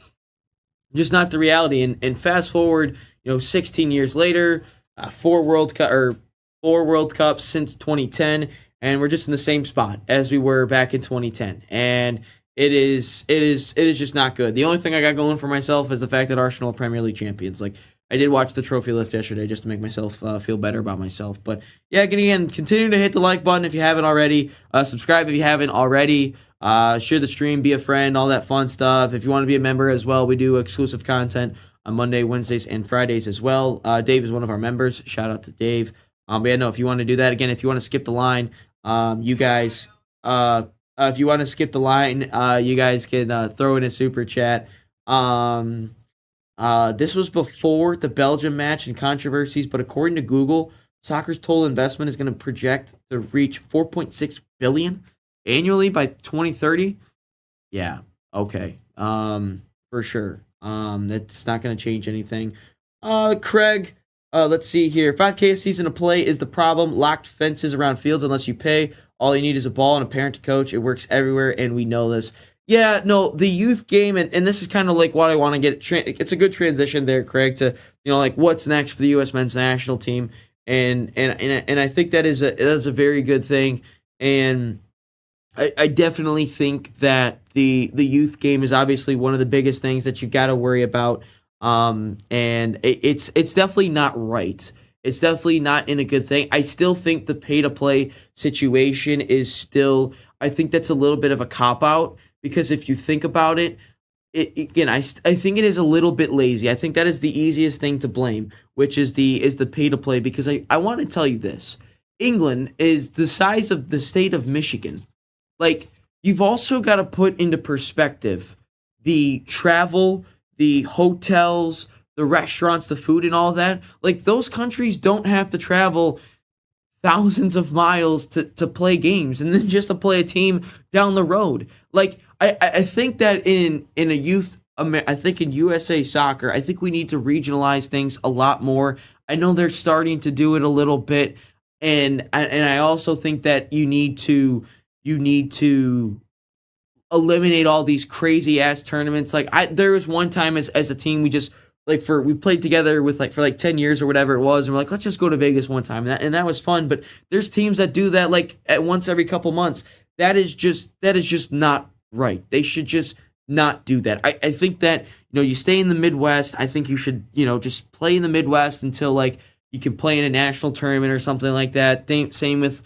not the reality. And fast forward, 16 years later, four World Cups since 2010, and we're just in the same spot as we were back in 2010, and it is just not good. The only thing I got going for myself is the fact that Arsenal are Premier League champions. Like, I did watch the trophy lift yesterday just to make myself feel better about myself. But yeah, again, continue to hit the like button if you haven't already. Subscribe if you haven't already. Share the stream, be a friend, all that fun stuff. If you want to be a member as well, we do exclusive content on Monday, Wednesdays, and Fridays as well. Dave is one of our members. Shout out to Dave. But yeah, no, if you want to do that, again, if you want to skip the line, you guys, if you want to skip the line, you guys can throw in a super chat. This was before the Belgium match and controversies, but according to Google, soccer's total investment is going to project to reach $4.6 billion annually by 2030. Yeah, okay, for sure. That's not going to change anything. Craig, let's see here. 5K a season to play is the problem. Locked fences around fields unless you pay. All you need is a ball and a parent to coach. It works everywhere, and we know this. Yeah, no, the youth game, and this is kind of like what I want to get. It's a good transition there, Craig, to like what's next for the U.S. men's national team, and I think that is a very good thing, and I definitely think that the youth game is obviously one of the biggest things that you got to worry about, and it's definitely not right. It's definitely not in a good thing. I still think the pay to play situation is still. I think that's a little bit of a cop out. Because if you think about it, I think it is a little bit lazy. I think that is the easiest thing to blame, which is the pay to play. Because I want to tell you this: England is the size of the state of Michigan. Like, you've also got to put into perspective the travel, the hotels, the restaurants, the food, and all that. Like, those countries don't have to travel thousands of miles to play games and then just to play a team down the road. Like, I think that in a youth, I think in USA Soccer, I think we need to regionalize things a lot more. I know they're starting to do it a little bit, And I also think that you need to eliminate all these crazy ass tournaments. Like there was one time as a team we just we played together with for 10 years or whatever it was, and we're like, let's just go to Vegas one time, and that was fun. But there's teams that do that at once every couple months. That is just not right. They should just not do that. I think that you stay in the Midwest. I think you should just play in the Midwest until you can play in a national tournament or something like that. Same with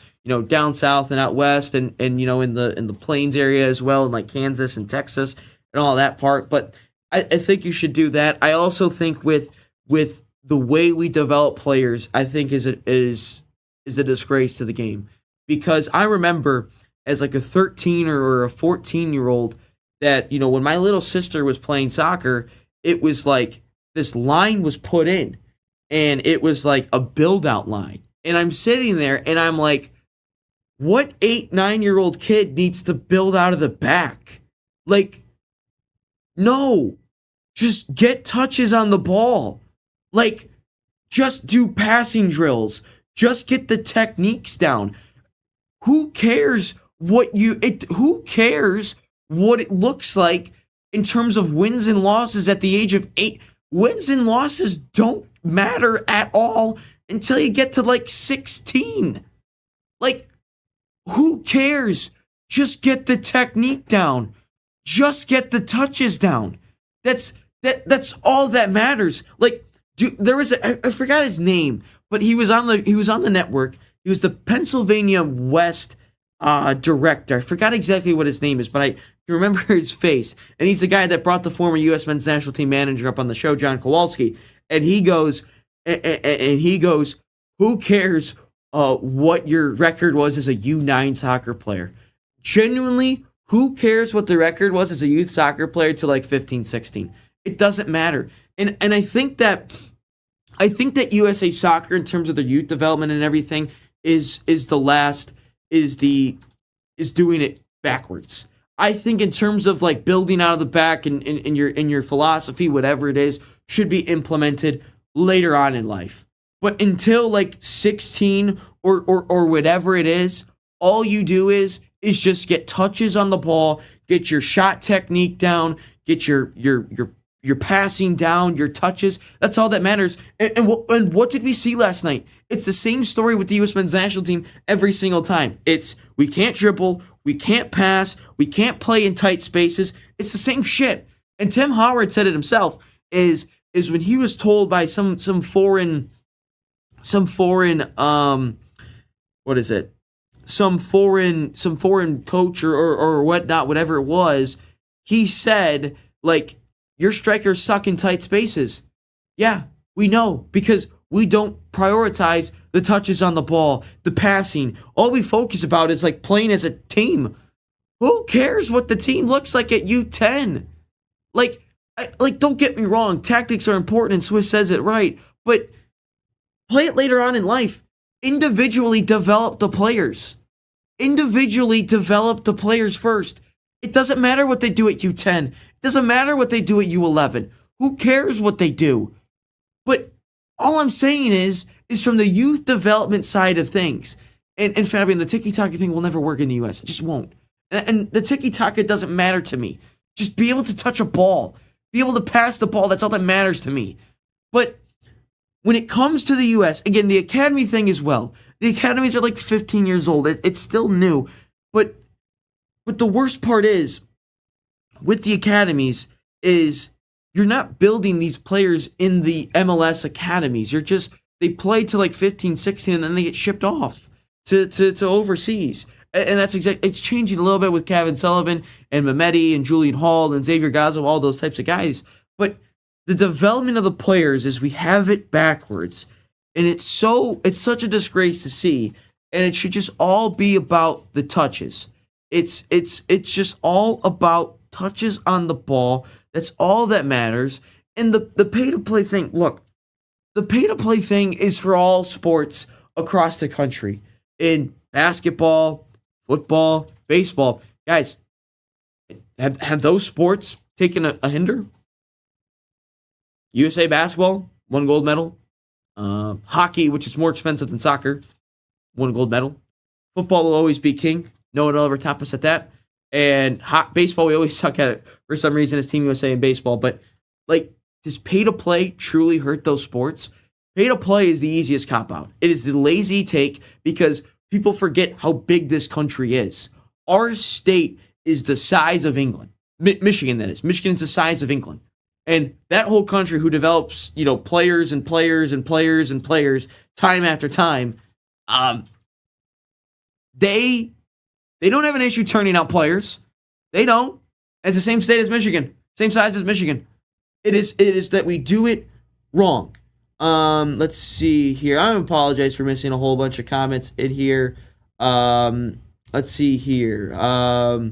down south and out west, and in the Plains area as well, in Kansas and Texas and all that part. But I think you should do that. I also think with the way we develop players, I think is a disgrace to the game, because I remember as a 13 or a 14-year-old that when my little sister was playing soccer, it was this line was put in, and it was a build-out line, and I'm sitting there and I'm like, what 8-9-year-old kid needs to build out of the back? No, just get touches on the ball. Just do passing drills. Just get the techniques down. Who cares who cares what it looks like in terms of wins and losses at the age of 8? Wins and losses don't matter at all until you get to 16. Who cares? Just get the technique down. Just get the touches down. That's all that matters. There was I forgot his name, but he was on the network. He was the Pennsylvania West director. I forgot exactly what his name is, but I can remember his face. And he's the guy that brought the former U.S. men's national team manager up on the show, John Kowalski. And he goes, who cares what your record was as a U9 soccer player? Genuinely, who cares what the record was as a youth soccer player to 15, 16? It doesn't matter. And I think that USA Soccer, in terms of their youth development and everything, is doing it backwards. I think in terms of building out of the back and in your philosophy, whatever it is, should be implemented later on in life. But until 16 or whatever it is, all you do is just get touches on the ball, get your shot technique down, get your passing down, your touches. That's all that matters. And what did we see last night? It's the same story with the U.S. men's national team every single time. It's we can't dribble, we can't pass, we can't play in tight spaces. It's the same shit. And Tim Howard said it himself. Is when he was told by some foreign coach or whatnot, whatever it was, he said, your strikers suck in tight spaces. Yeah, we know, because we don't prioritize the touches on the ball, the passing. All we focus about is playing as a team. Who cares what the team looks like at U10? Don't get me wrong, tactics are important and Swiss says it right, but play it later on in life. Individually develop the players. Individually develop the players first. It doesn't matter what they do at U10. It doesn't matter what they do at U11. Who cares what they do? But all I'm saying is from the youth development side of things. And Fabian, the tiki-taka thing will never work in the U.S. It just won't. And the tiki-taka doesn't matter to me. Just be able to touch a ball. Be able to pass the ball. That's all that matters to me. But when it comes to the U.S., again, the academy thing as well. The academies are 15 years old. It's still new. But the worst part is, with the academies, is you're not building these players in the MLS academies. They play to 15, 16, and then they get shipped off to overseas. And that's it's changing a little bit with Kevin Sullivan and Mehmeti and Julian Hall and Xavier Gazo, all those types of guys. But the development of the players is we have it backwards. And it's such a disgrace to see. And it should just all be about the touches. It's just all about touches on the ball. That's all that matters. And the pay-to-play thing, look, the pay-to-play thing is for all sports across the country. In basketball, football, baseball. Guys, have those sports taken a hinder? USA basketball, 1 gold medal. Hockey, which is more expensive than soccer, won a gold medal. Football will always be king. No one will ever top us at that. And baseball, we always suck at it for some reason as Team USA in baseball. But, like, does pay to play truly hurt those sports? Pay to play is the easiest cop-out. It is the lazy take because people forget how big this country is. Our state is the size of England. Michigan, that is. Michigan is the size of England. And that whole country who develops, players and players and players and players time after time, they don't have an issue turning out players. They don't. It's the same state as Michigan, same size as Michigan. It is that we do it wrong. Let's see here. I apologize for missing a whole bunch of comments in here. Let's see here. I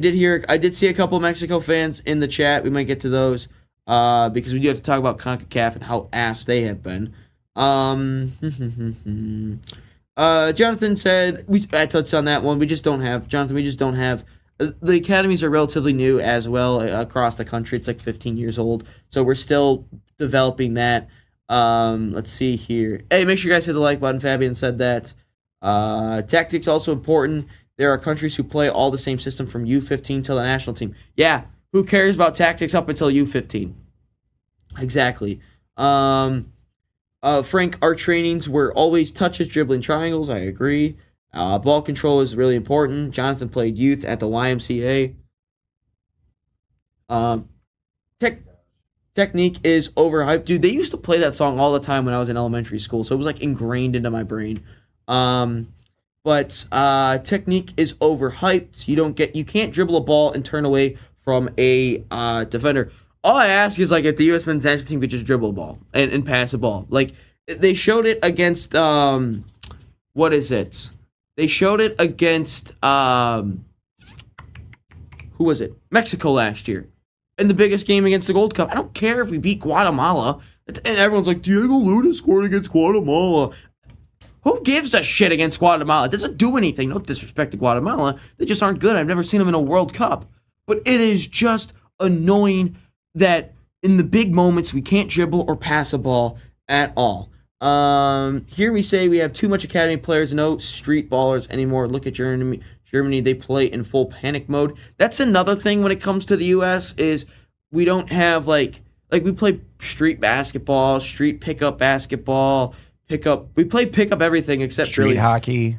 did see a couple of Mexico fans in the chat. We might get to those because we do have to talk about CONCACAF and how ass they have been. Jonathan said, I touched on that one. We just don't have the academies are relatively new as well across the country. It's like 15 years old. So we're still developing that. Let's see here. Hey, make sure you guys hit the like button. Fabian said that. Tactics also important. There are countries who play all the same system from U15 till the national team. Yeah, who cares about tactics up until U15? Exactly. Frank, our trainings were always touches, dribbling, triangles. I agree. Ball control is really important. Jonathan played youth at the YMCA. Technique is overhyped. Dude, they used to play that song all the time when I was in elementary school, so it was like ingrained into my brain. But technique is overhyped. You can't dribble a ball and turn away from a defender. All I ask is, like, if the U.S. men's national team could just dribble a ball and pass a ball. Like, they showed it against, what is it? They showed it against, who was it? Mexico last year. In the biggest game against the Gold Cup. I don't care if we beat Guatemala. And everyone's like, Diego Luna scored against Guatemala. Who gives a shit against Guatemala? It doesn't do anything. No disrespect to Guatemala. They just aren't good. I've never seen them in a World Cup. But it is just annoying that in the big moments we can't dribble or pass a ball at all. Here we say we have too much academy players, no street ballers anymore. Look at Germany. They play in full panic mode. That's another thing when it comes to the U.S. is we don't have like we play street basketball, street pickup basketball, we play pickup everything except street hockey.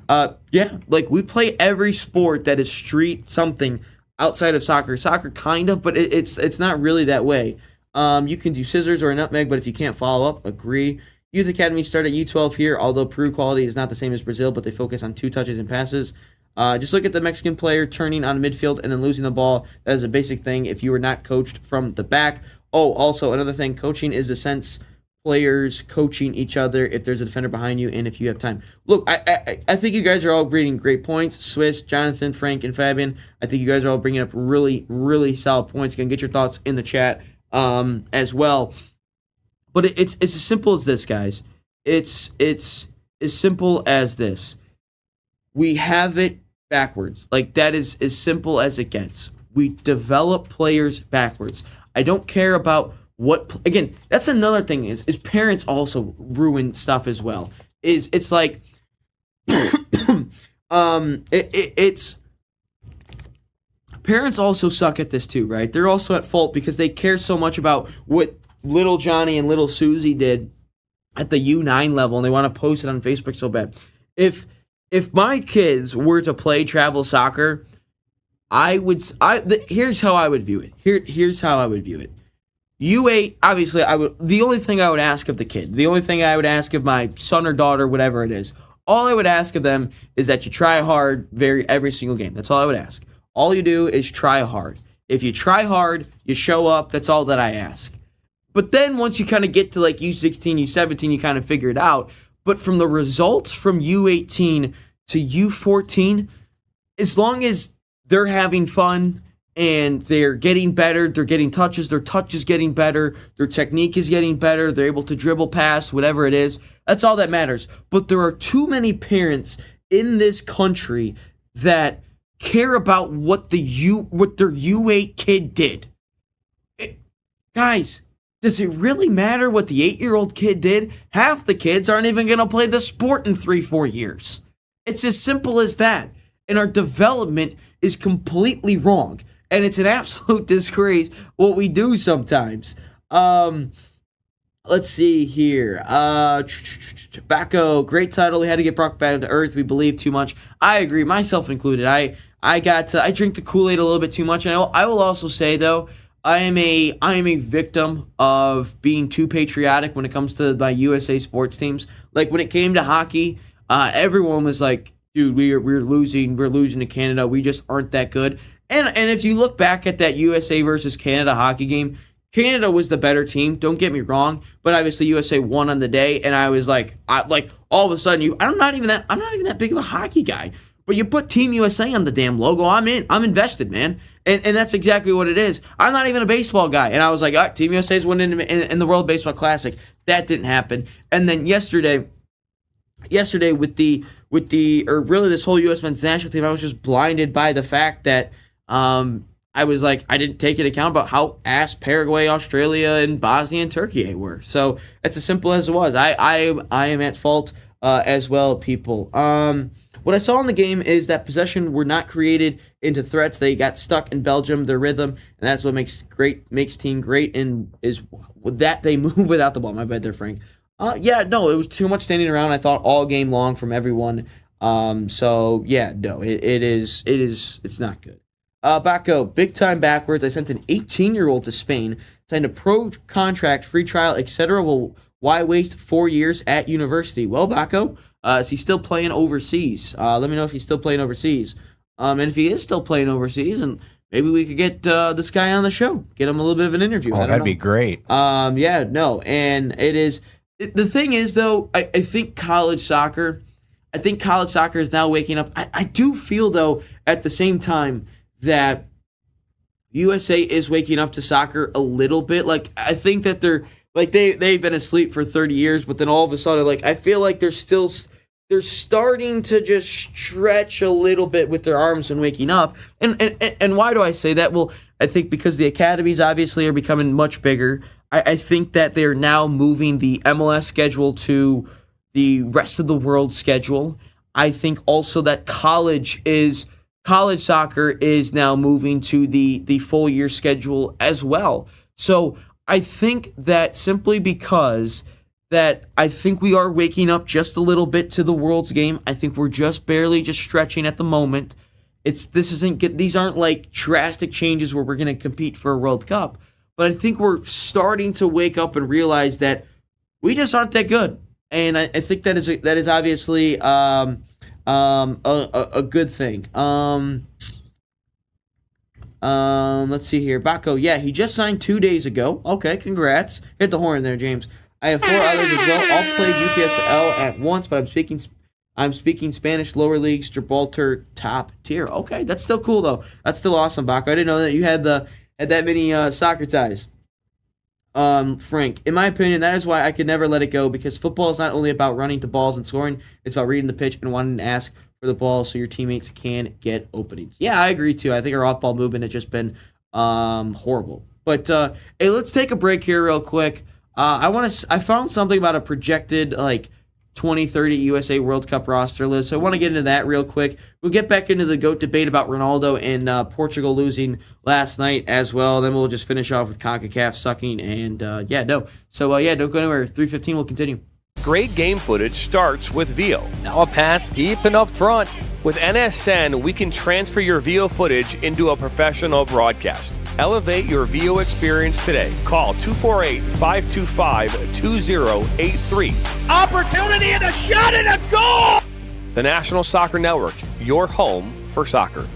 Yeah, like we play every sport that is street something outside of soccer. Soccer kind of, but it's not really that way. You can do scissors or a nutmeg, but if you can't follow up, agree. Youth academies start at U12 here, although Peru quality is not the same as Brazil, but they focus on 2 touches and passes. Just look at the Mexican player turning on midfield and then losing the ball. That is a basic thing if you were not coached from the back. Oh, also another thing, coaching is a sense players coaching each other if there's a defender behind you and if you have time. Look, I think you guys are all bringing great points. Swiss, Jonathan, Frank, and Fabian. I think you guys are all bringing up really, really solid points. You can get your thoughts in the chat as well. But it's as simple as this, guys. It's as simple as this. We have it backwards. Like, that is as simple as it gets. We develop players backwards. I don't care about what, again, that's another thing is parents also ruin stuff as well. It's like, it's parents also suck at this too, right? They're also at fault because they care so much about what little Johnny and little Susie did at the U9 level, and they want to post it on Facebook so bad. If my kids were to play travel soccer, here's how I would view it. Here's how I would view it. U8, obviously, the only thing I would ask of the kid, the only thing I would ask of my son or daughter, whatever it is, all I would ask of them is that you try hard every single game. That's all I would ask. All you do is try hard. If you try hard, you show up. That's all that I ask. But then once you kind of get to like U16, U17, you kind of figure it out. But from the results from U18 to U14, as long as they're having fun and they're getting better, they're getting touches, their touch is getting better, their technique is getting better, they're able to dribble past, whatever it is, that's all that matters. But there are too many parents in this country that care about what their U8 kid did. Guys, does it really matter what the 8-year-old kid did? Half the kids aren't even going to play the sport in 3-4 years. It's as simple as that. And our development is completely wrong. And it's an absolute disgrace what we do sometimes. Let's see here. Backo, great title. We had to get Brock back to earth. We believe too much. I agree, myself included. I drink the Kool-Aid a little bit too much. And I will also say, though, I am a victim of being too patriotic when it comes to my USA sports teams. Like, when it came to hockey, everyone was like, dude, we're losing to Canada. We just aren't that good. And if you look back at that USA versus Canada hockey game, Canada was the better team. Don't get me wrong, but obviously USA won on the day, and I was like, all of a sudden, I'm not even that big of a hockey guy. But you put Team USA on the damn logo, I'm in. I'm invested, man. And that's exactly what it is. I'm not even a baseball guy. And I was like, all right, Team USA's winning in the World Baseball Classic. That didn't happen. And then yesterday with this whole U.S. men's national team, I was just blinded by the fact that I was like, I didn't take into account about how ass Paraguay, Australia, and Bosnia and Turkey were. So it's as simple as it was. I am at fault as well, people. What I saw in the game is that possession were not created into threats. They got stuck in Belgium, their rhythm, and that's what makes team great, and is that they move without the ball. My bad there, Frank. It was too much standing around, I thought, all game long from everyone. It's not good. Backo, big time backwards. I sent an 18-year-old to Spain, signed a pro contract, free trial, etc. Well, why waste 4 years at university? Well, Backo, is he still playing overseas? Let me know if he's still playing overseas. And if he is still playing overseas, and maybe we could get this guy on the show, get him a little bit of an interview. Oh, that'd be great. And it is. The thing is, though, I think college soccer is now waking up. I do feel, though, at the same time, that USA is waking up to soccer a little bit. Like, I think that they've been asleep for 30 years, but then all of a sudden, like, I feel like they're starting to just stretch a little bit with their arms and waking up. And why do I say that? Well, I think because the academies obviously are becoming much bigger. I think that they're now moving the MLS schedule to the rest of the world schedule. I think also that college soccer is now moving to the full year schedule as well. So I think that simply because that I think we are waking up just a little bit to the world's game. I think we're just barely stretching at the moment. These aren't like drastic changes where we're going to compete for a World Cup, but I think we're starting to wake up and realize that we just aren't that good. And I think that is obviously a good thing. Let's see here. Backo, yeah, he just signed 2 days ago. Okay, congrats. Hit the horn there, James. I have 4 others as well. All played UPSL at once, but I'm speaking Spanish lower leagues, Gibraltar top tier. Okay, that's still cool though. That's still awesome, Backo. I didn't know that you had that many soccer ties. Frank, in my opinion, that is why I could never let it go, because football is not only about running to balls and scoring, it's about reading the pitch and wanting to ask for the ball so your teammates can get openings. Yeah, I agree too. I think our off-ball movement has just been horrible. But hey, let's take a break here real quick. I found something about a projected 2030 USA World Cup roster list. So I want to get into that real quick. We'll get back into the GOAT debate about Ronaldo and Portugal losing last night as well. Then we'll just finish off with CONCACAF sucking. And So don't go anywhere. 3:15 will continue. Great game footage starts with Veo. Now a pass deep and up front. With NSN, we can transfer your Veo footage into a professional broadcast. Elevate your Veo experience today. Call 248-525-2083. Opportunity and a shot and a goal! The National Soccer Network, your home for soccer.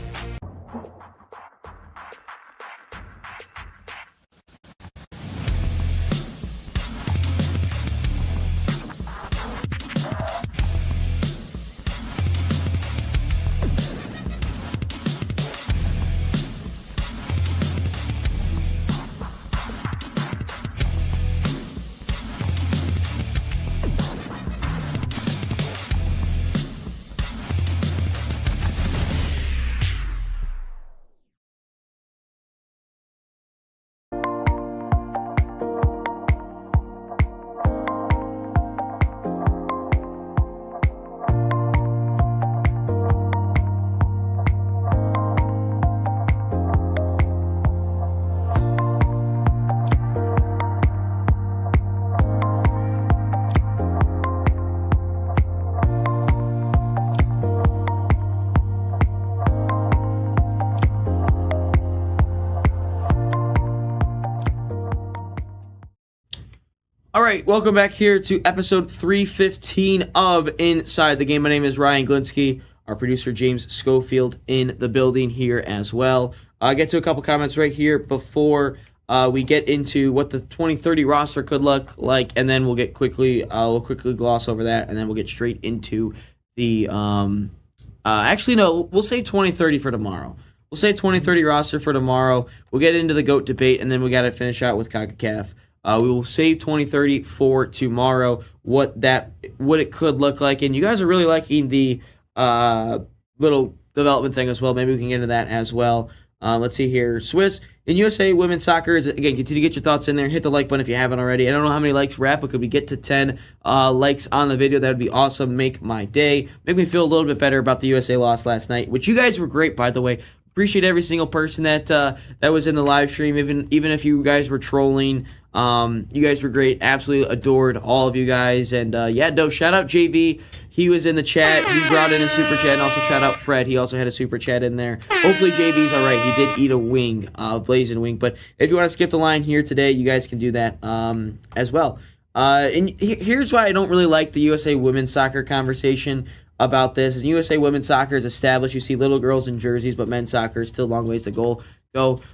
right, welcome back here to episode 315 of Inside the Game. My name is Ryan Glinsky. Our producer James Schofield in the building here as well. Get to a couple comments right here before we get into what the 2030 roster could look like, and then we'll quickly gloss over that, and then we'll get straight into the actually no, we'll say 2030 for tomorrow. We'll say 2030 roster for tomorrow. We'll get into the GOAT debate, and then we got to finish out with CONCACAF. We will save 2030 for tomorrow, what it could look like. And you guys are really liking the little development thing as well. Maybe we can get into that as well. Let's see here. Swiss, in USA women's soccer, again, continue to get your thoughts in there. Hit the like button if you haven't already. I don't know how many likes we're at, but could we get to 10 likes on the video? That would be awesome. Make my day. Make me feel a little bit better about the USA loss last night, which you guys were great, by the way. Appreciate every single person that was in the live stream, even if you guys were trolling. You guys were great. Absolutely adored all of you guys. And shout out JV. He was in the chat. He brought in a super chat, and also shout out Fred. He also had a super chat in there. Hopefully JV's all right. He did eat a wing, blazing wing. But if you want to skip the line here today, you guys can do that as well. And here's why I don't really like the USA women's soccer conversation about this. Is USA women's soccer is established. You see little girls in jerseys, but men's soccer is still a long ways to go.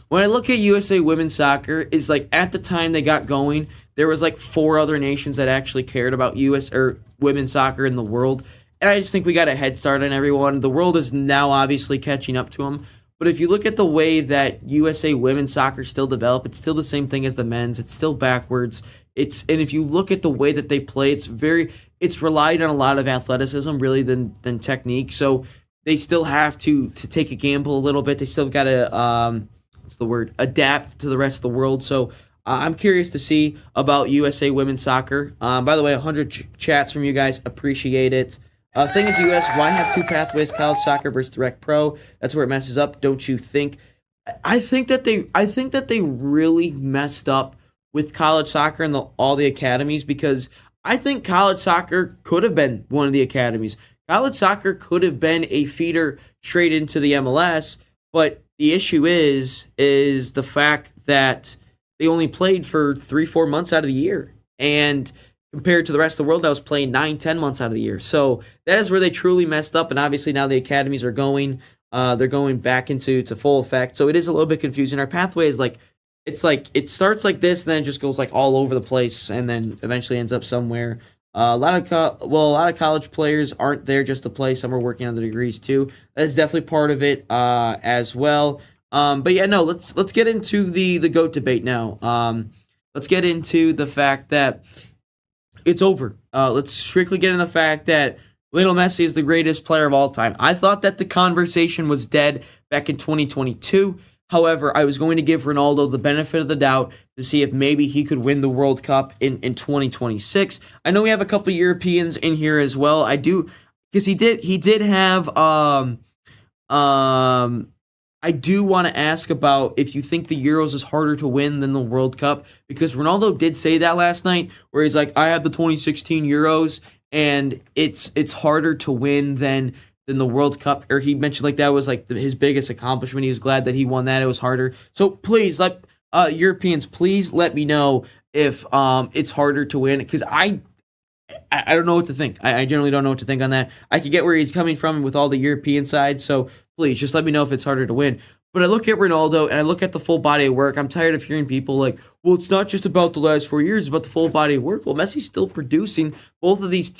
When I look at USA women's soccer, is like at the time they got going, there was like 4 other nations that actually cared about US or women's soccer in the world. And I just think we got a head start on everyone. The world is now obviously catching up to them. But if you look at the way that USA women's soccer still developed, it's still the same thing as the men's. It's still backwards. And if you look at the way that they play, it's relied on a lot of athleticism really than technique. So they still have to take a gamble a little bit. They still got to adapt to the rest of the world. So I'm curious to see about USA women's soccer. By the way, 100 chats from you guys. Appreciate it. Thing is, US, why have 2 pathways, college soccer versus direct pro? That's where it messes up, don't you think? I think that they really messed up with college soccer and all the academies, because I think college soccer could have been one of the academies. College soccer could have been a feeder straight into the MLS, but the issue is the fact that they only played for 3-4 months out of the year. And compared to the rest of the world that was playing 9-10 months out of the year. So that is where they truly messed up. And obviously now the academies are they're going back into full effect. So it is a little bit confusing. Our pathway is it starts like this and then it just goes like all over the place and then eventually ends up somewhere. A lot of college players aren't there just to play. Some are working on the degrees too. That is definitely part of it as well. But yeah, no, let's get into the GOAT debate now. Let's get into the fact that it's over. Let's strictly get into the fact that Lionel Messi is the greatest player of all time. I thought that the conversation was dead back in 2022. However, I was going to give Ronaldo the benefit of the doubt to see if maybe he could win the World Cup in 2026. I know we have a couple Europeans in here as well. I do, because he did have I do want to ask about if you think the Euros is harder to win than the World Cup, because Ronaldo did say that last night, where he's like, I have the 2016 Euros and it's harder to win than the World Cup. Or he mentioned like that was like his biggest accomplishment. He was glad that he won that. It was harder. So please let Europeans, please let me know if it's harder to win, because I don't know what to think. I generally don't know what to think on that. I can get where he's coming from with all the European side, so please just let me know if it's harder to win. But I look at Ronaldo and I look at the full body of work. I'm tired of hearing people like, well, it's not just about the last 4 years, it's about the full body of work. Well, Messi's still producing. Both of these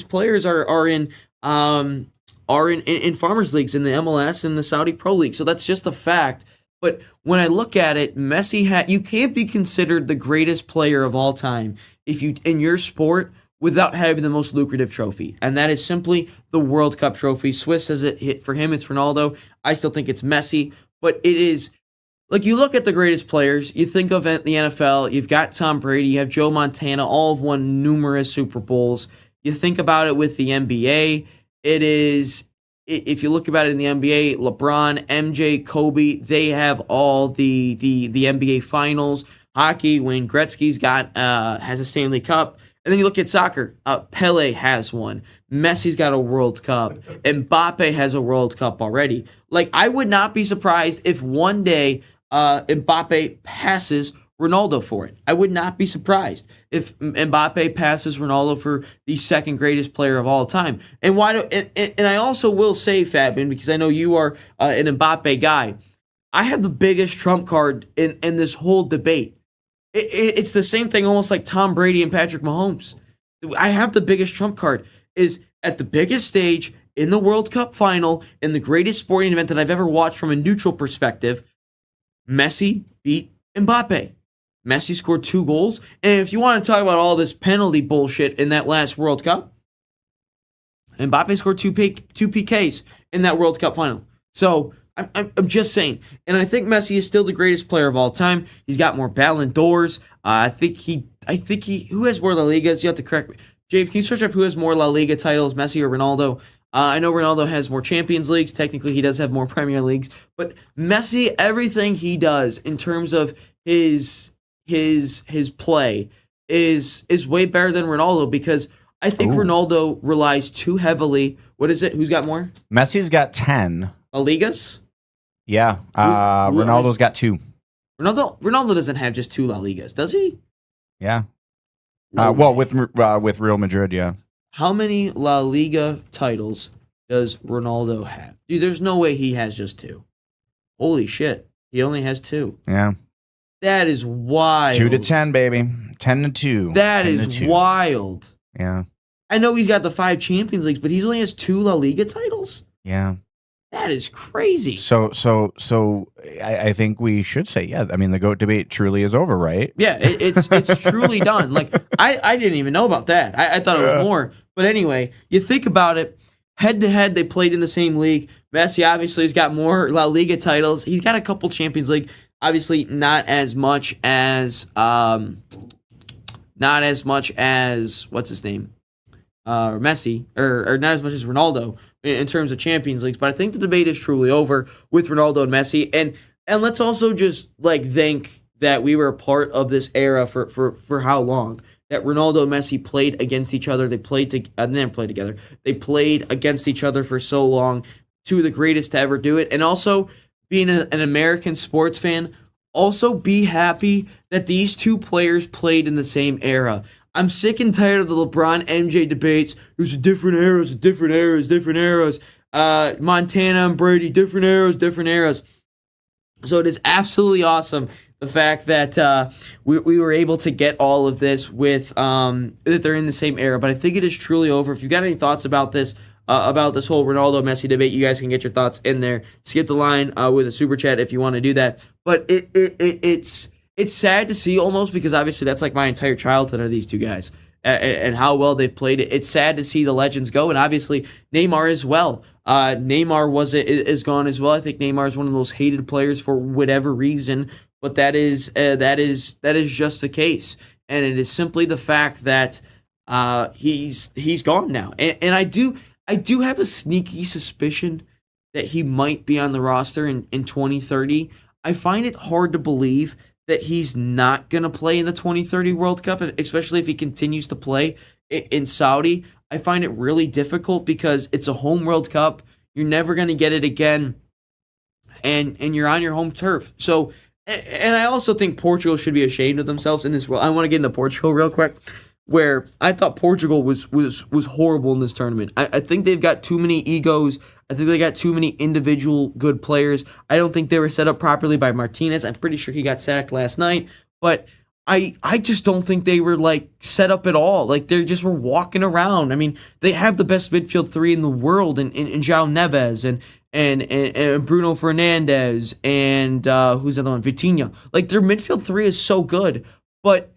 players are in farmers leagues in the MLS and the Saudi Pro League. So that's just a fact. But when I look at it, Messi you can't be considered the greatest player of all time if you in your sport without having the most lucrative trophy, and that is simply the World Cup trophy. Swiss says it hit for him. It's Ronaldo. I still think it's Messi, but it is like you look at the greatest players. You think of the NFL. You've got Tom Brady. You have Joe Montana. All have won numerous Super Bowls. You think about it with the NBA. It is. If you look about it in the NBA, LeBron, MJ, Kobe, they have all the NBA finals. Hockey, Wayne Gretzky's has a Stanley Cup. And then you look at soccer. Pele has one. Messi's got a World Cup. Mbappe has a World Cup already. Like, I would not be surprised if one day Mbappe passes Ronaldo for it. I would not be surprised if Mbappe passes Ronaldo for the second greatest player of all time. And and I also will say, Fabian, because I know you are an Mbappe guy, I have the biggest trump card in this whole debate. It's the same thing almost like Tom Brady and Patrick Mahomes. I have the biggest trump card is at the biggest stage in the World Cup final, in the greatest sporting event that I've ever watched from a neutral perspective, Messi beat Mbappe. Messi scored 2 goals. And if you want to talk about all this penalty bullshit in that last World Cup, Mbappe scored 2 PKs in that World Cup final. So I'm just saying. And I think Messi is still the greatest player of all time. He's got more Ballon d'Ors. I think he, who has more La Ligas? You have to correct me. James, can you search up who has more La Liga titles, Messi or Ronaldo? I know Ronaldo has more Champions Leagues. Technically, he does have more Premier Leagues. But Messi, everything he does in terms of his play is way better than Ronaldo, because I think Ronaldo relies too heavily. What is it? Who's got more? Messi's got 10. La Ligas? Yeah. Ronaldo's got 2. Ronaldo doesn't have just 2 La Ligas, does he? Yeah. Well, with Real Madrid, yeah. How many La Liga titles does Ronaldo have? Dude, there's no way he has just 2. Holy shit. He only has 2. Yeah. That is wild. 2 to 10, baby. 10 to 2. That is wild. Yeah. I know he's got the 5 Champions Leagues, but he only has 2 La Liga titles? Yeah. That is crazy. So I think we should say, yeah, I mean, the GOAT debate truly is over, right? Yeah, it's truly done. Like, I didn't even know about that. I thought it was more. But anyway, you think about it, head-to-head, they played in the same league. Messi obviously has got more La Liga titles. He's got a couple Champions League. Obviously, not as much as what's his name, Messi, or not as much as Ronaldo in terms of Champions Leagues. But I think the debate is truly over with Ronaldo and Messi. And let's also just think that we were a part of this era for how long. That Ronaldo and Messi played against each other. They never played together. They played against each other for so long. 2 of the greatest to ever do it. And also, being an American sports fan, also be happy that these 2 players played in the same era. I'm sick and tired of the LeBron MJ debates. There's different eras. Montana and Brady, different eras. So it is absolutely awesome the fact that we were able to get all of this with that they're in the same era. But I think it is truly over. If you got any thoughts about this whole Ronaldo Messi debate, you guys can get your thoughts in there. Skip the line with a super chat if you want to do that. But it's sad to see almost, because obviously that's like my entire childhood are these 2 guys and how well they've played it. It's sad to see the legends go, and obviously Neymar as well. Neymar is gone as well. I think Neymar is one of the most hated players for whatever reason, but that is just the case, and it is simply the fact that he's gone now, and I do have a sneaky suspicion that he might be on the roster in 2030. I find it hard to believe that he's not going to play in the 2030 World Cup, especially if he continues to play in Saudi. I find it really difficult because it's a home World Cup. You're never going to get it again, and you're on your home turf. So, and I also think Portugal should be ashamed of themselves in this world. I want to get into Portugal real quick, where I thought Portugal was horrible in this tournament. I think they've got too many egos. I think they got too many individual good players. I don't think they were set up properly by Martinez. I'm pretty sure he got sacked last night. But I just don't think they were set up at all. They just were walking around. I mean, they have the best midfield 3 in the world in João Neves and Bruno Fernandes and who's the other one? Vitinha. Their midfield 3 is so good. But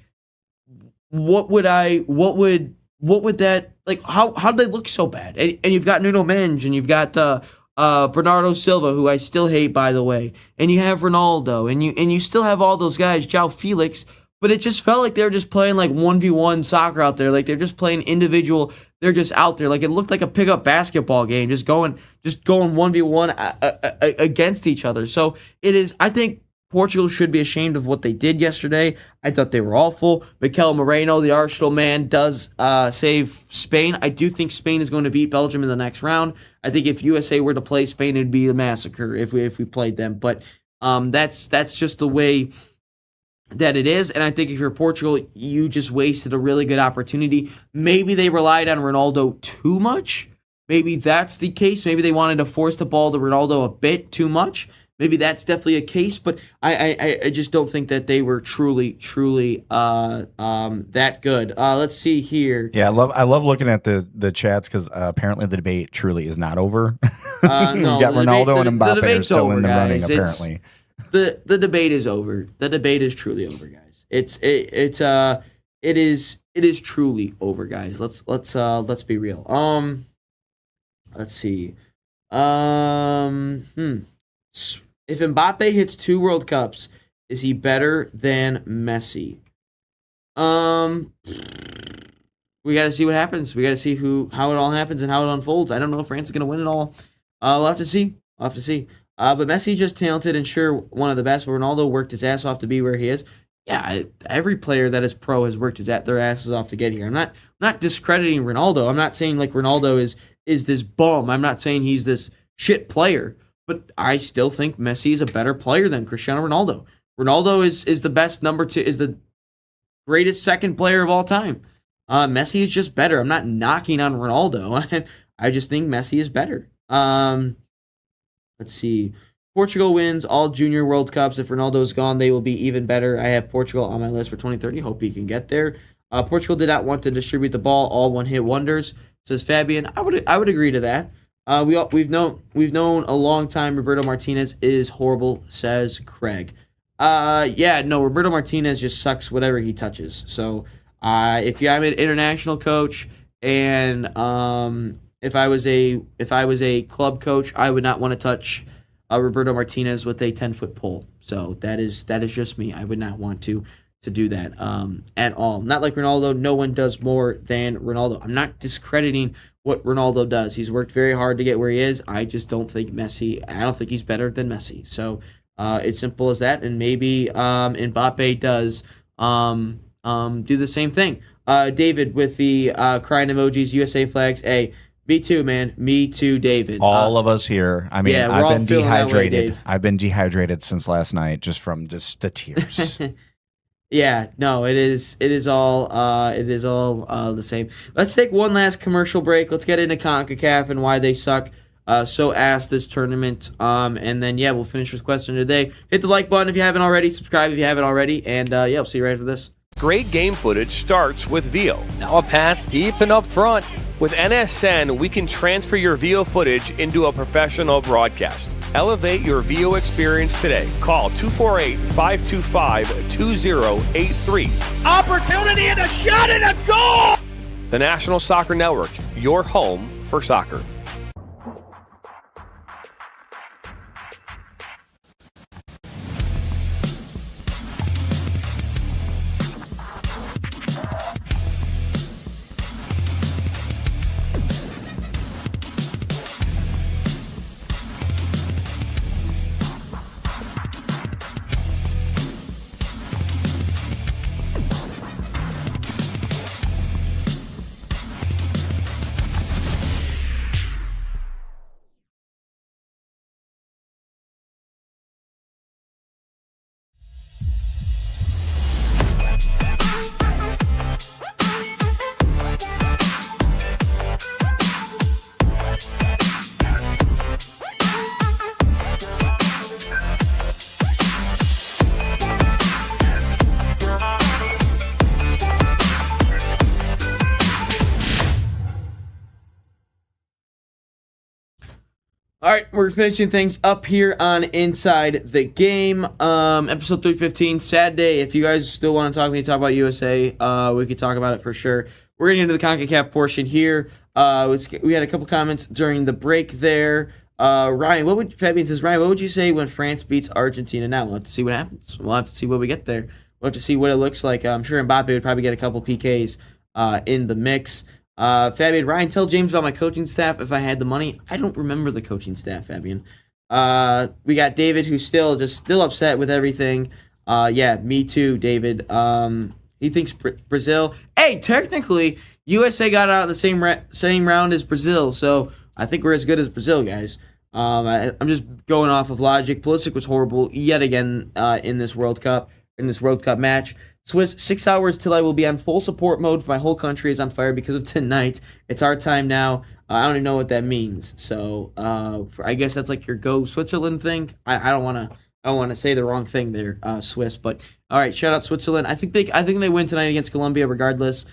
what would that how did they look so bad? And you've got Nuno Mendes, and you've got Bernardo Silva, who I still hate, by the way, and you have Ronaldo, and you still have all those guys, João Felix, but it just felt like they were just playing 1v1 soccer out there. They're just playing individual. They're just out there. It looked like a pickup basketball game, just going 1v1 against each other. So it is. I think Portugal should be ashamed of what they did yesterday. I thought they were awful. Mikel Moreno, the Arsenal man, does save Spain. I do think Spain is going to beat Belgium in the next round. I think if USA were to play Spain, it'd be a massacre if we played them. But that's just the way that it is. And I think if you're Portugal, you just wasted a really good opportunity. Maybe they relied on Ronaldo too much. Maybe that's the case. Maybe they wanted to force the ball to Ronaldo a bit too much. Maybe that's definitely a case, but I just don't think that they were truly that good. Let's see here. Yeah, I love looking at the chats because apparently the debate truly is not over. No, We've got Ronaldo and Mbappe are still over, in the running. guys. Apparently, The debate is over. The debate is truly over, guys. It is truly over, guys. Let's be real. Let's see. If Mbappe hits 2 World Cups, is he better than Messi? We got to see what happens. We got to see how it all happens and how it unfolds. I don't know if France is going to win it all. We'll have to see. But Messi's just talented and sure one of the best. But Ronaldo worked his ass off to be where he is. Yeah, every player that is pro has worked their asses off to get here. I'm not discrediting Ronaldo. I'm not saying like Ronaldo is this bum. I'm not saying he's this shit player. But I still think Messi is a better player than Cristiano Ronaldo. Ronaldo is the best number 2, is the greatest second player of all time. Messi is just better. I'm not knocking on Ronaldo. I just think Messi is better. Let's see. Portugal wins all junior World Cups. If Ronaldo is gone, they will be even better. I have Portugal on my list for 2030. Hope he can get there. Portugal did not want to distribute the ball, all one-hit wonders, says Fabian. I would agree to that. We've known a long time Roberto Martinez is horrible, says Craig. Roberto Martinez just sucks whatever he touches. So if I'm an international coach and if I was a club coach, I would not want to touch Roberto Martinez with a 10-foot pole. So that is just me. I would not want to do that at all. Not like Ronaldo. No one does more than Ronaldo. I'm not discrediting what Ronaldo does. He's worked very hard to get where he is. I just don't think I don't think he's better than Messi. So it's simple as that. And maybe Mbappe does do the same thing. David with the crying emojis, USA flags. Hey, me too, man. Me too, David. all of us here. I mean, yeah, we're I've all been feeling that way, dehydrated. Dave. I've been dehydrated since last night just from just the tears. Yeah, no, it is all the same. Let's take one last commercial break. Let's get into CONCACAF and why they suck so ass this tournament. And then we'll finish with question of the day. Hit the like button if you haven't already. Subscribe if you haven't already. And I'll see you right after this. Great game footage starts with Veo. Now a pass deep and up front. With NSN, we can transfer your Veo footage into a professional broadcast. Elevate your Veo experience today. Call 248-525-2083. Opportunity and a shot and a goal! The National Soccer Network, your home for soccer. All right, we're finishing things up here on Inside the Game. Episode 315, sad day. If you guys still want to talk to me, talk about USA, we could talk about it for sure. We're getting into the CONCACAF portion here. We had a couple comments during the break there. Fabian says, Ryan, what would you say when France beats Argentina now? We'll have to see what happens. We'll have to see what we get there. We'll have to see what it looks like. I'm sure Mbappe would probably get a couple PKs in the mix. Fabian, Ryan, tell James about my coaching staff if I had the money. I don't remember the coaching staff, Fabian. We got David, who's still upset with everything. Me too, David. He thinks Brazil. Hey, technically, USA got out of the same round as Brazil, so I think we're as good as Brazil, guys. I'm just going off of logic. Pulisic was horrible yet again in this World Cup. in this World Cup match. Swiss, 6 hours till I will be on full support mode for my whole country is on fire because of tonight. It's our time now. I don't even know what that means. So I guess that's like your Go Switzerland thing. I don't want to say the wrong thing there, Swiss. But all right, shout out Switzerland. I think they win tonight against Colombia regardless.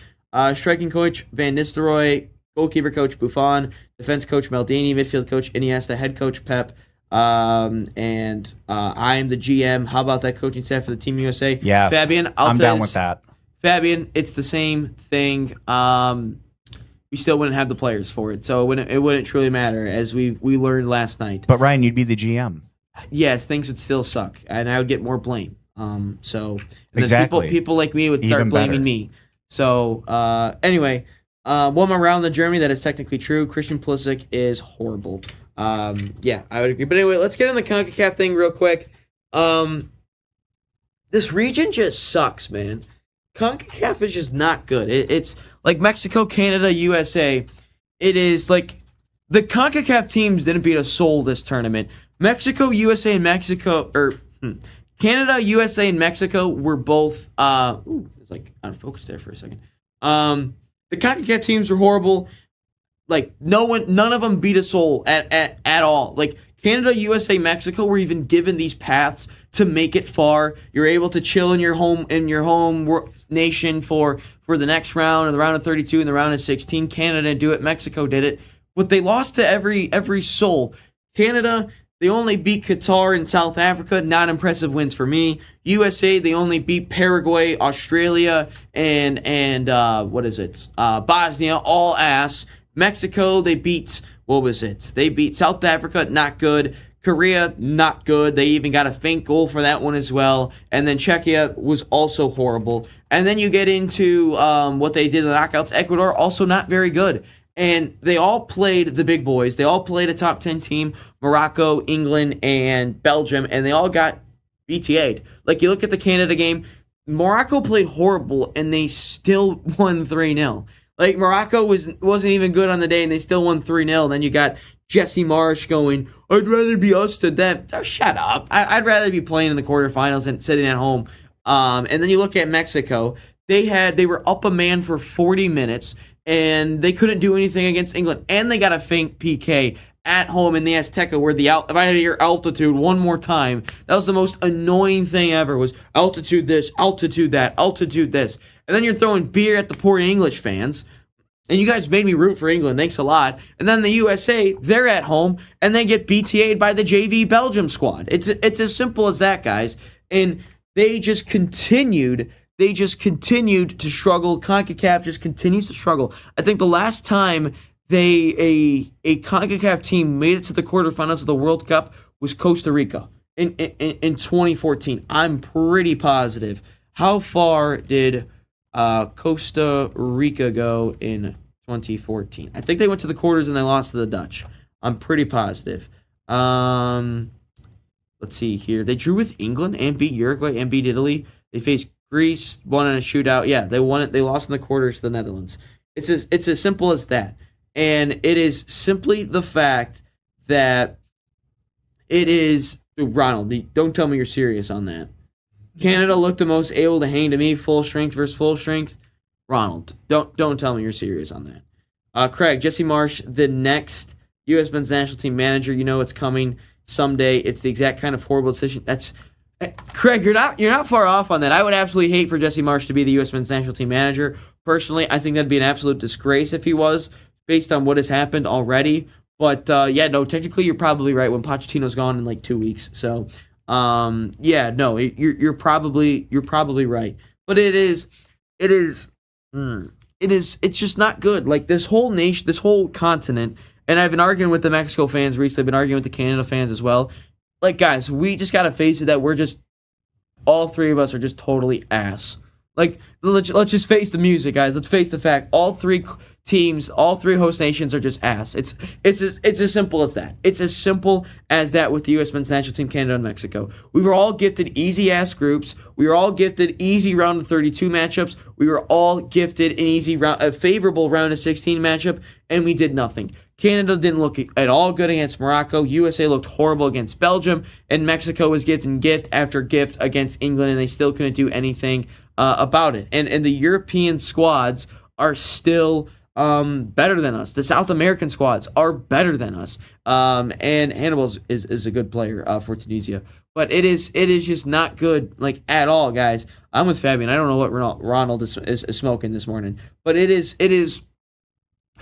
Striking coach Van Nistelrooy, goalkeeper coach Buffon, defense coach Maldini, midfield coach Iniesta, head coach Pep. And I am the GM. How about that coaching staff for the Team USA? Yes, Fabian, I'm down with that. Fabian, it's the same thing. We still wouldn't have the players for it, so it wouldn't truly matter, as we learned last night. But Ryan, you'd be the GM. Yes, things would still suck, and I would get more blame. So exactly, people like me would start Even blaming better. me. So anyway, one more round in Germany that is technically true. Christian Pulisic is horrible. Yeah, I would agree. But anyway, let's get in the CONCACAF thing real quick. This region just sucks, man. CONCACAF is just not good. It's like Mexico, Canada, USA. It is like the CONCACAF teams didn't beat a soul this tournament. Mexico, USA, and Canada, USA, and Mexico were both. It's like out of focus there for a second. The CONCACAF teams were horrible. Like none of them beat a soul at all. Like Canada, USA, Mexico were even given these paths to make it far. You're able to chill in your home nation for the next round, or the round of 32 and the round of 16. Canada didn't do it. Mexico did it, but they lost to every soul. Canada, they only beat Qatar and South Africa. Not impressive wins for me. USA, they only beat Paraguay, Australia, and Bosnia, all ass. Mexico, they beat, They beat South Africa, not good. Korea, not good. They even got a faint goal for that one as well. And then Czechia was also horrible. And then you get into what they did in the knockouts. Ecuador, also not very good. And they all played the big boys. They all played a top 10 team, Morocco, England, and Belgium, and they all got BTA'd. Like, you look at the Canada game, Morocco played horrible, and they still won 3-0. Like, Morocco wasn't even good on the day, and they still won 3-0. Then you got Jesse Marsh going, I'd rather be us than them. Oh, shut up. I'd rather be playing in the quarterfinals than sitting at home. And then you look at Mexico. They were up a man for 40 minutes, and they couldn't do anything against England. And they got a faint PK at home in the Azteca, where if I had to hear altitude one more time, that was the most annoying thing ever, was altitude this, altitude that, altitude this. And then you're throwing beer at the poor English fans. And you guys made me root for England. Thanks a lot. And then the USA, they're at home, and they get BTA'd by the JV Belgium squad. It's as simple as that, guys. And they just continued to struggle. CONCACAF just continues to struggle. I think the last time a CONCACAF team made it to the quarterfinals of the World Cup was Costa Rica in 2014. I'm pretty positive. How far did Costa Rica go in 2014? I think they went to the quarters and they lost to the Dutch. I'm pretty positive. Let's see here. They drew with England and beat Uruguay and beat Italy. They faced Greece, won in a shootout. Yeah, they won it. They lost in the quarters to the Netherlands. It's as simple as that. And it is simply the fact that it is... Ronald, don't tell me you're serious on that. Canada looked the most able to hang to me, full strength versus full strength. Ronald, don't tell me you're serious on that. Craig, Jesse Marsh, the next U.S. men's national team manager. You know it's coming someday. It's the exact kind of horrible decision. Craig, you're not far off on that. I would absolutely hate for Jesse Marsh to be the U.S. men's national team manager. Personally, I think that'd be an absolute disgrace if he was, based on what has happened already. But technically you're probably right when Pochettino's gone in like 2 weeks. So. You're probably right, but it's just not good. Like, this whole nation, this whole continent, and I've been arguing with the Mexico fans recently, I've been arguing with the Canada fans as well. Like, guys, we just gotta face it that all three of us are just totally ass. Like, let's just face the music, guys. Let's face the fact. All three teams, all three host nations are just ass. It's as simple as that. It's as simple as that with the U.S. men's national team, Canada and Mexico. We were all gifted easy-ass groups. We were all gifted easy round of 32 matchups. We were all gifted an a favorable round of 16 matchup, and we did nothing. Canada didn't look at all good against Morocco. USA looked horrible against Belgium, and Mexico was getting gift after gift against England, and they still couldn't do anything about it. And the European squads are still better than us. The South American squads are better than us. And Hannibal is a good player for Tunisia. But it is just not good, like, at all, guys. I'm with Fabian. I don't know what Ronald is smoking this morning. But it's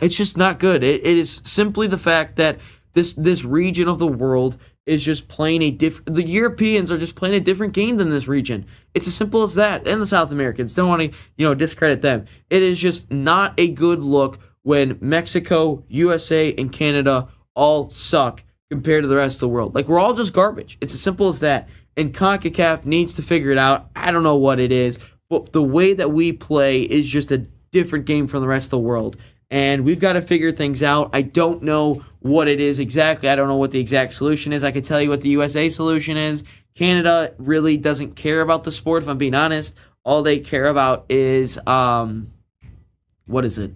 just not good. It is simply the fact that this region of the world is just playing the Europeans are just playing a different game than this region. It's as simple as that. And the South Americans, don't want to, discredit them. It is just not a good look when Mexico, USA, and Canada all suck compared to the rest of the world. Like, we're all just garbage. It's as simple as that. And CONCACAF needs to figure it out. I don't know what it is, but the way that we play is just a different game from the rest of the world. And we've got to figure things out. I don't know what it is exactly. I don't know what the exact solution is. I could tell you what the USA solution is. Canada really doesn't care about the sport, if I'm being honest. All they care about is, what is it?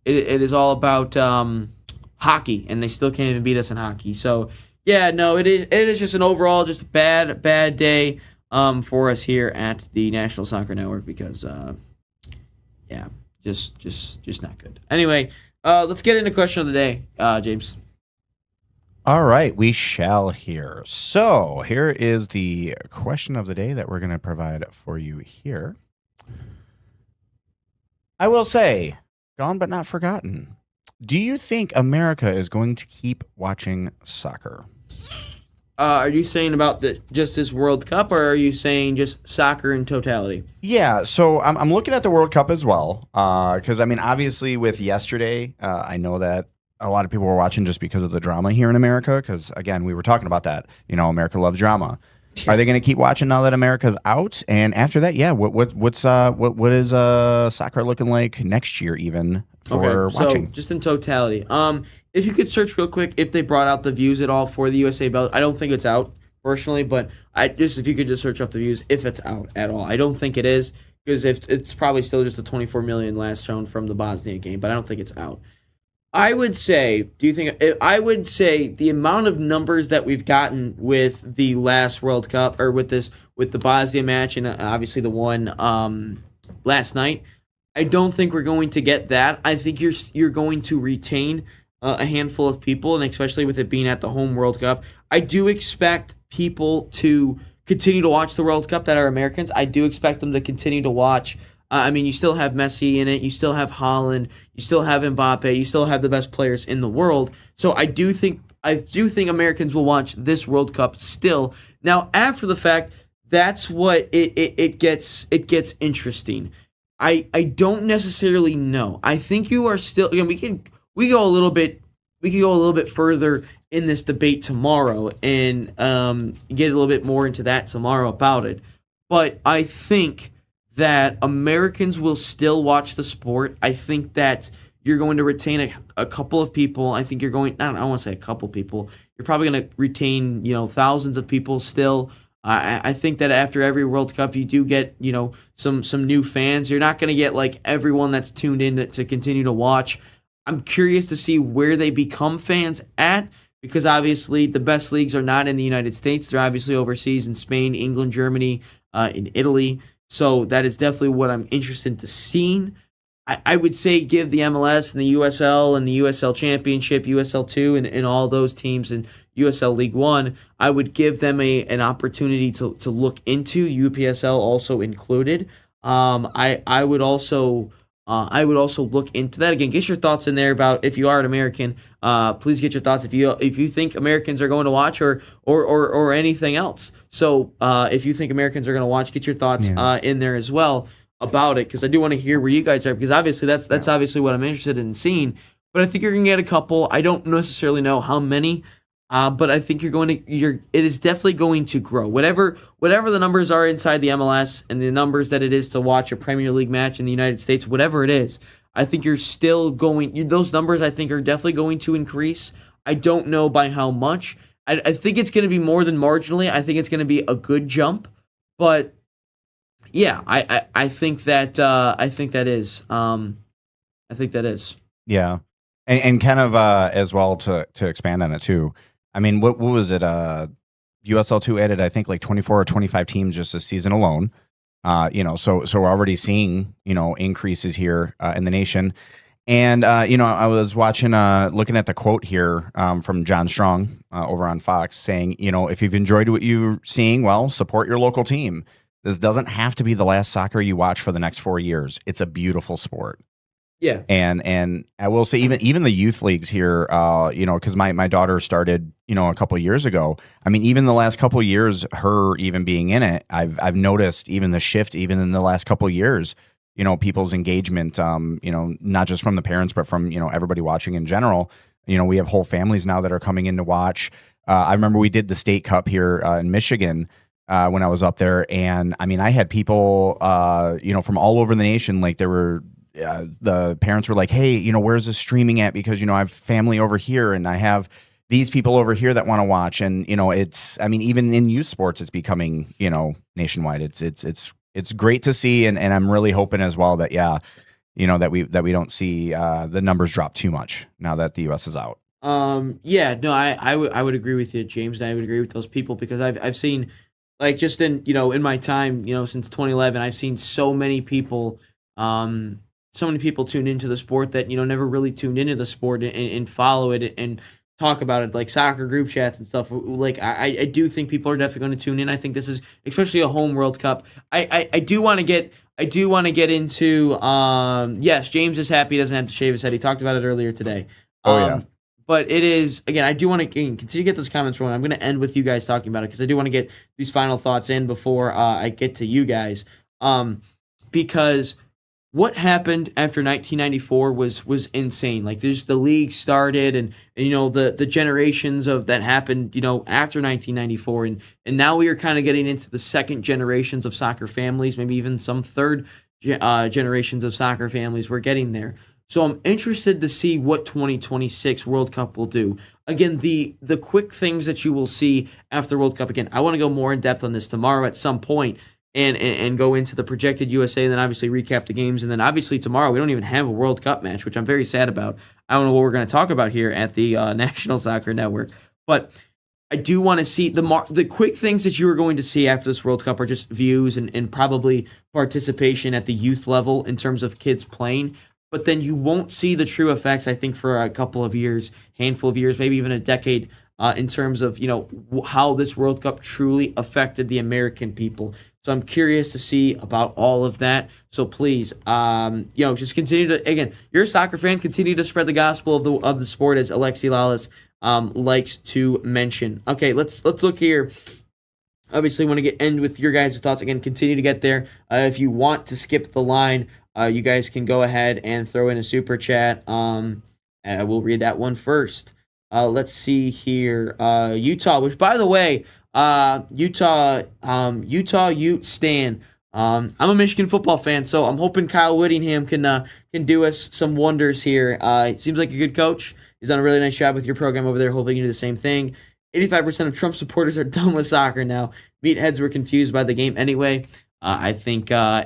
It is all about hockey, and they still can't even beat us in hockey. So, yeah, no, it is just an overall just a bad day for us here at the National Soccer Network because, yeah. Just not good. Anyway, let's get into question of the day, James. All right, we shall hear. So here is the question of the day that we're going to provide for you here. I will say, gone but not forgotten. Do you think America is going to keep watching soccer? Are you saying about just this World Cup, or are you saying just soccer in totality? Yeah, so I'm looking at the World Cup as well, because, I mean, obviously with yesterday, I know that a lot of people were watching just because of the drama here in America, because, again, we were talking about that. America loves drama. Are they going to keep watching now that America's out? And after that, yeah, what is soccer looking like next year even for watching? So just in totality, if you could search real quick if they brought out the views at all for the USA belt. I don't think it's out personally, but if you could just search up the views if it's out at all. I don't think it is, because if it's probably still just the 24 million last shown from the Bosnia game, but I don't think it's out. I would say the amount of numbers that we've gotten with the last World Cup, or with the Bosnia match, and obviously the one last night, I don't think we're going to get that. I think you're going to retain a handful of people, and especially with it being at the home World Cup. I do expect people to continue to watch the World Cup that are Americans. I do expect them to continue to watch. I mean, you still have Messi in it. You still have Haaland. You still have Mbappe. You still have the best players in the world. So I do think Americans will watch this World Cup still. Now, after the fact, that's what it gets interesting. I don't necessarily know. I think you are still. Again, we could go a little bit further in this debate tomorrow and get a little bit more into that tomorrow about it. But I think that Americans will still watch the sport. I think that you're going to retain a couple of people. I think you're going. I don't want to say a couple people. You're probably going to retain thousands of people still. I think that after every World Cup, you do get some new fans. You're not going to get like everyone that's tuned in to continue to watch. I'm curious to see where they become fans at, because obviously the best leagues are not in the United States. They're obviously overseas in Spain, England, Germany, in Italy. So that is definitely what I'm interested to seeing. I would say give the MLS and the USL and the USL Championship, USL 2, and all those teams in USL League 1, I would give them an opportunity to look into, UPSL also included. I would also look into that. Again, get your thoughts in there about if you are an American. Please get your thoughts if you think Americans are going to watch or anything else. So if you think Americans are going to watch, get your thoughts in there as well about it, because I do want to hear where you guys are, because obviously that's obviously what I'm interested in seeing. But I think you're going to get a couple. I don't necessarily know how many, but I think it is definitely going to grow. Whatever the numbers are inside the MLS and the numbers that it is to watch a Premier League match in the United States, whatever it is, I think you're still going. Those numbers I think are definitely going to increase. I don't know by how much. I think it's going to be more than marginally. I think it's going to be a good jump, but yeah, I think that is. I think that is. Yeah. And kind of as well to expand on it too. I mean, what was it? USL2 added, I think, like 24 or 25 teams just this season alone. So we're already seeing increases here in the nation. And I was watching, looking at the quote here from John Strong over on Fox, saying, if you've enjoyed what you're seeing, well, support your local team. This doesn't have to be the last soccer you watch for the next 4 years. It's a beautiful sport. Yeah. And I will say even the youth leagues here, because my daughter started, a couple of years ago. I mean, even the last couple of years, her even being in it, I've noticed even the shift, even in the last couple of years, people's engagement, not just from the parents, but from, everybody watching in general. We have whole families now that are coming in to watch. I remember we did the State Cup here in Michigan when I was up there. And I mean, I had people, from all over the nation, like there were, the parents were like, hey, where's this streaming at? Because, I have family over here and I have these people over here that want to watch. And, even in youth sports, it's becoming, nationwide. It's great to see. And I'm really hoping as well that, that we don't see the numbers drop too much now that the US is out. I would agree with you, James, and I would agree with those people because I've seen, like, just in my time, since 2011, I've seen so many people tune into the sport that never really tuned into the sport and follow it and talk about it, like soccer group chats and stuff. Like I do think people are definitely going to tune in. I think this is especially a home World Cup. I do want to get into yes, James is happy he doesn't have to shave his head. He talked about it earlier today. But it is, again, I do want to continue to get those comments rolling. I'm going to end with you guys talking about it because I do want to get these final thoughts in before I get to you guys. Because what happened after 1994 was insane. Like, there's the league started and the generations of that happened, after 1994. And now we are kind of getting into the second generations of soccer families, maybe even some third generations of soccer families. We're getting there. So I'm interested to see what 2026 World Cup will do. Again, the quick things that you will see after World Cup. Again, I want to go more in depth on this tomorrow at some point and go into the projected USA and then obviously recap the games. And then obviously tomorrow we don't even have a World Cup match, which I'm very sad about. I don't know what we're going to talk about here at the National Soccer Network. But I do want to see the quick things that you are going to see after this World Cup are just views and probably participation at the youth level in terms of kids playing. But then you won't see the true effects, I think, for a couple of years, handful of years, maybe even a decade, in terms of how this World Cup truly affected the American people. So I'm curious to see about all of that. So please, just continue to, again, you're a soccer fan, continue to spread the gospel of the sport, as Alexi Lalas likes to mention. Okay, let's look here. Obviously, want to end with your guys' thoughts. Again, continue to get there. If you want to skip the line, you guys can go ahead and throw in a super chat. And we'll read that one first. Let's see here. Utah, which, by the way, Utah Ute Stan. I'm a Michigan football fan, so I'm hoping Kyle Whittingham can do us some wonders here. He seems like a good coach. He's done a really nice job with your program over there. Hopefully you do the same thing. 85% of Trump supporters are done with soccer now. Meatheads were confused by the game anyway. I think most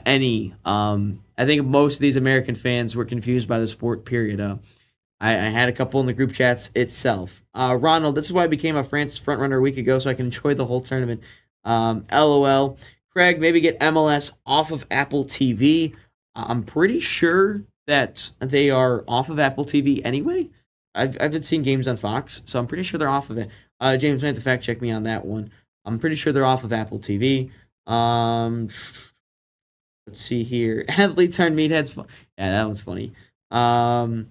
of these American fans were confused by the sport, period. I had a couple in the group chats itself. Ronald, this is why I became a France frontrunner a week ago, so I can enjoy the whole tournament. LOL. Craig, maybe get MLS off of Apple TV. I'm pretty sure that they are off of Apple TV anyway. I've been seeing games on Fox, so I'm pretty sure they're off of it. James might have to fact check me on that one. I'm pretty sure they're off of Apple TV. Let's see here. Athletes aren't meatheads. Yeah, that one's funny. I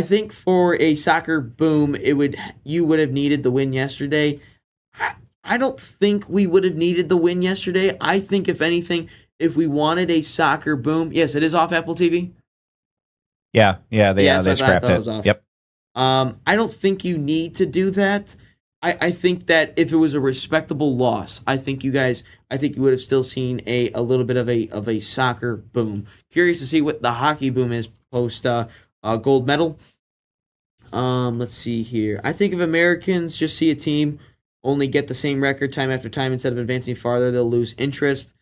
think for a soccer boom, you would have needed the win yesterday. I don't think we would have needed the win yesterday. I think, if anything, if we wanted a soccer boom, yes, it is off Apple TV. Yeah, they scrapped it. Yep. I don't think you need to do that. I think that if it was a respectable loss, I think you would have still seen a little bit of a soccer boom. Curious to see what the hockey boom is post gold medal. Let's see here. I think if Americans just see a team only get the same record time after time instead of advancing farther, they'll lose interest.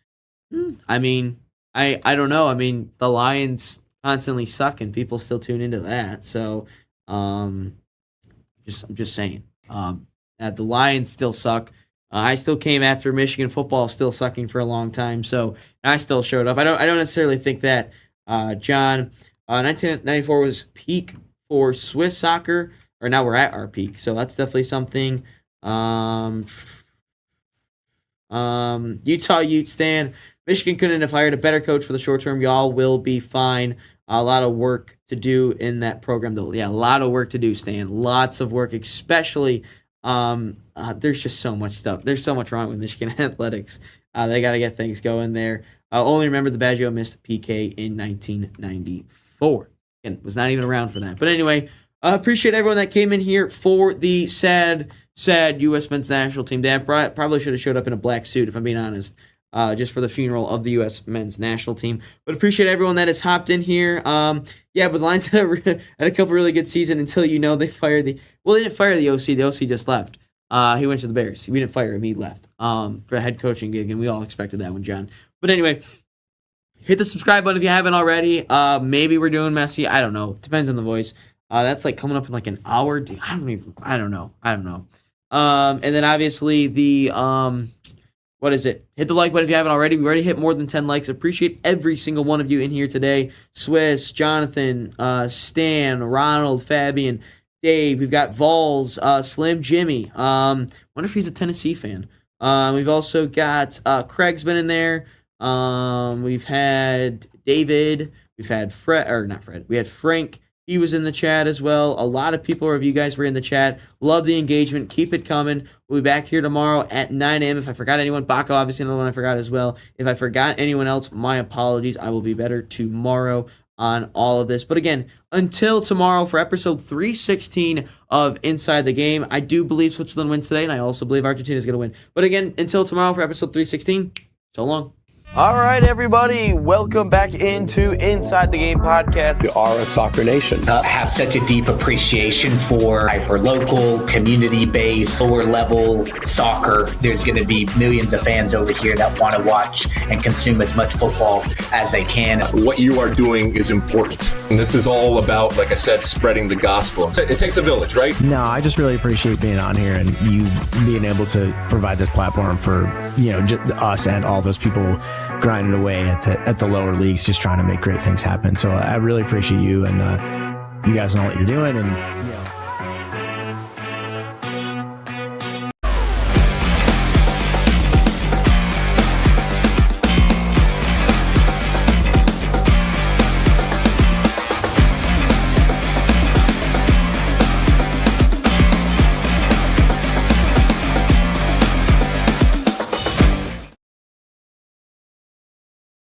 I mean, I don't know. I mean, the Lions constantly suck and people still tune into that. So I'm just saying. The Lions still suck. I still came after Michigan football still sucking for a long time, so I still showed up. I don't necessarily think that John 1994 was peak for Swiss soccer, or now we're at our peak, so that's definitely something. Utah Ute Stan, Michigan couldn't have hired a better coach for the short term. Y'all will be fine. A lot of work to do in that program, though. Yeah, a lot of work to do, Stan. Lots of work, especially. There's just so much stuff. There's so much wrong with Michigan athletics. They got to get things going there. Only remember the Baggio missed PK in 1994. And was not even around for that. But anyway, appreciate everyone that came in here for the sad U.S. men's national team. Dad probably should have showed up in a black suit, if I'm being honest, just for the funeral of the U.S. men's national team. But appreciate everyone that has hopped in here. But the Lions had a couple really good seasons until they fired they didn't fire the OC. The OC just left. He went to the Bears. We didn't fire him. He left for a head coaching gig, and we all expected that one, John. But anyway, hit the subscribe button if you haven't already. Maybe we're doing Messi. I don't know. Depends on the voice. That's like coming up in like an hour. I don't know. And then obviously the what is it? Hit the like button if you haven't already. We already hit more than 10 likes. Appreciate every single one of you in here today. Swiss, Jonathan, Stan, Ronald, Fabian, Dave. We've got Vols, Slim Jimmy. Wonder if he's a Tennessee fan. We've also got Craig's been in there. We've had David. We've had not Fred. We had Frank. He was in the chat as well. A lot of people of you guys were in the chat. Love the engagement. Keep it coming. We'll be back here tomorrow at 9 a.m. If I forgot anyone, Baco, obviously another one I forgot as well. If I forgot anyone else, my apologies. I will be better tomorrow on all of this. But again, until tomorrow for episode 316 of Inside the Game, I do believe Switzerland wins today, and I also believe Argentina is going to win. But again, until tomorrow for episode 316, so long. All right, everybody, welcome back into Inside the Game podcast. You are a soccer nation. Have such a deep appreciation for hyper-local, community-based, lower-level soccer. There's going to be millions of fans over here that want to watch and consume as much football as they can. What you are doing is important. And this is all about, like I said, spreading the gospel. It takes a village, right? No, I just really appreciate being on here and you being able to provide this platform for, us and all those people grinding away at the lower leagues, just trying to make great things happen. So I really appreciate you, and you guys know what you're doing, and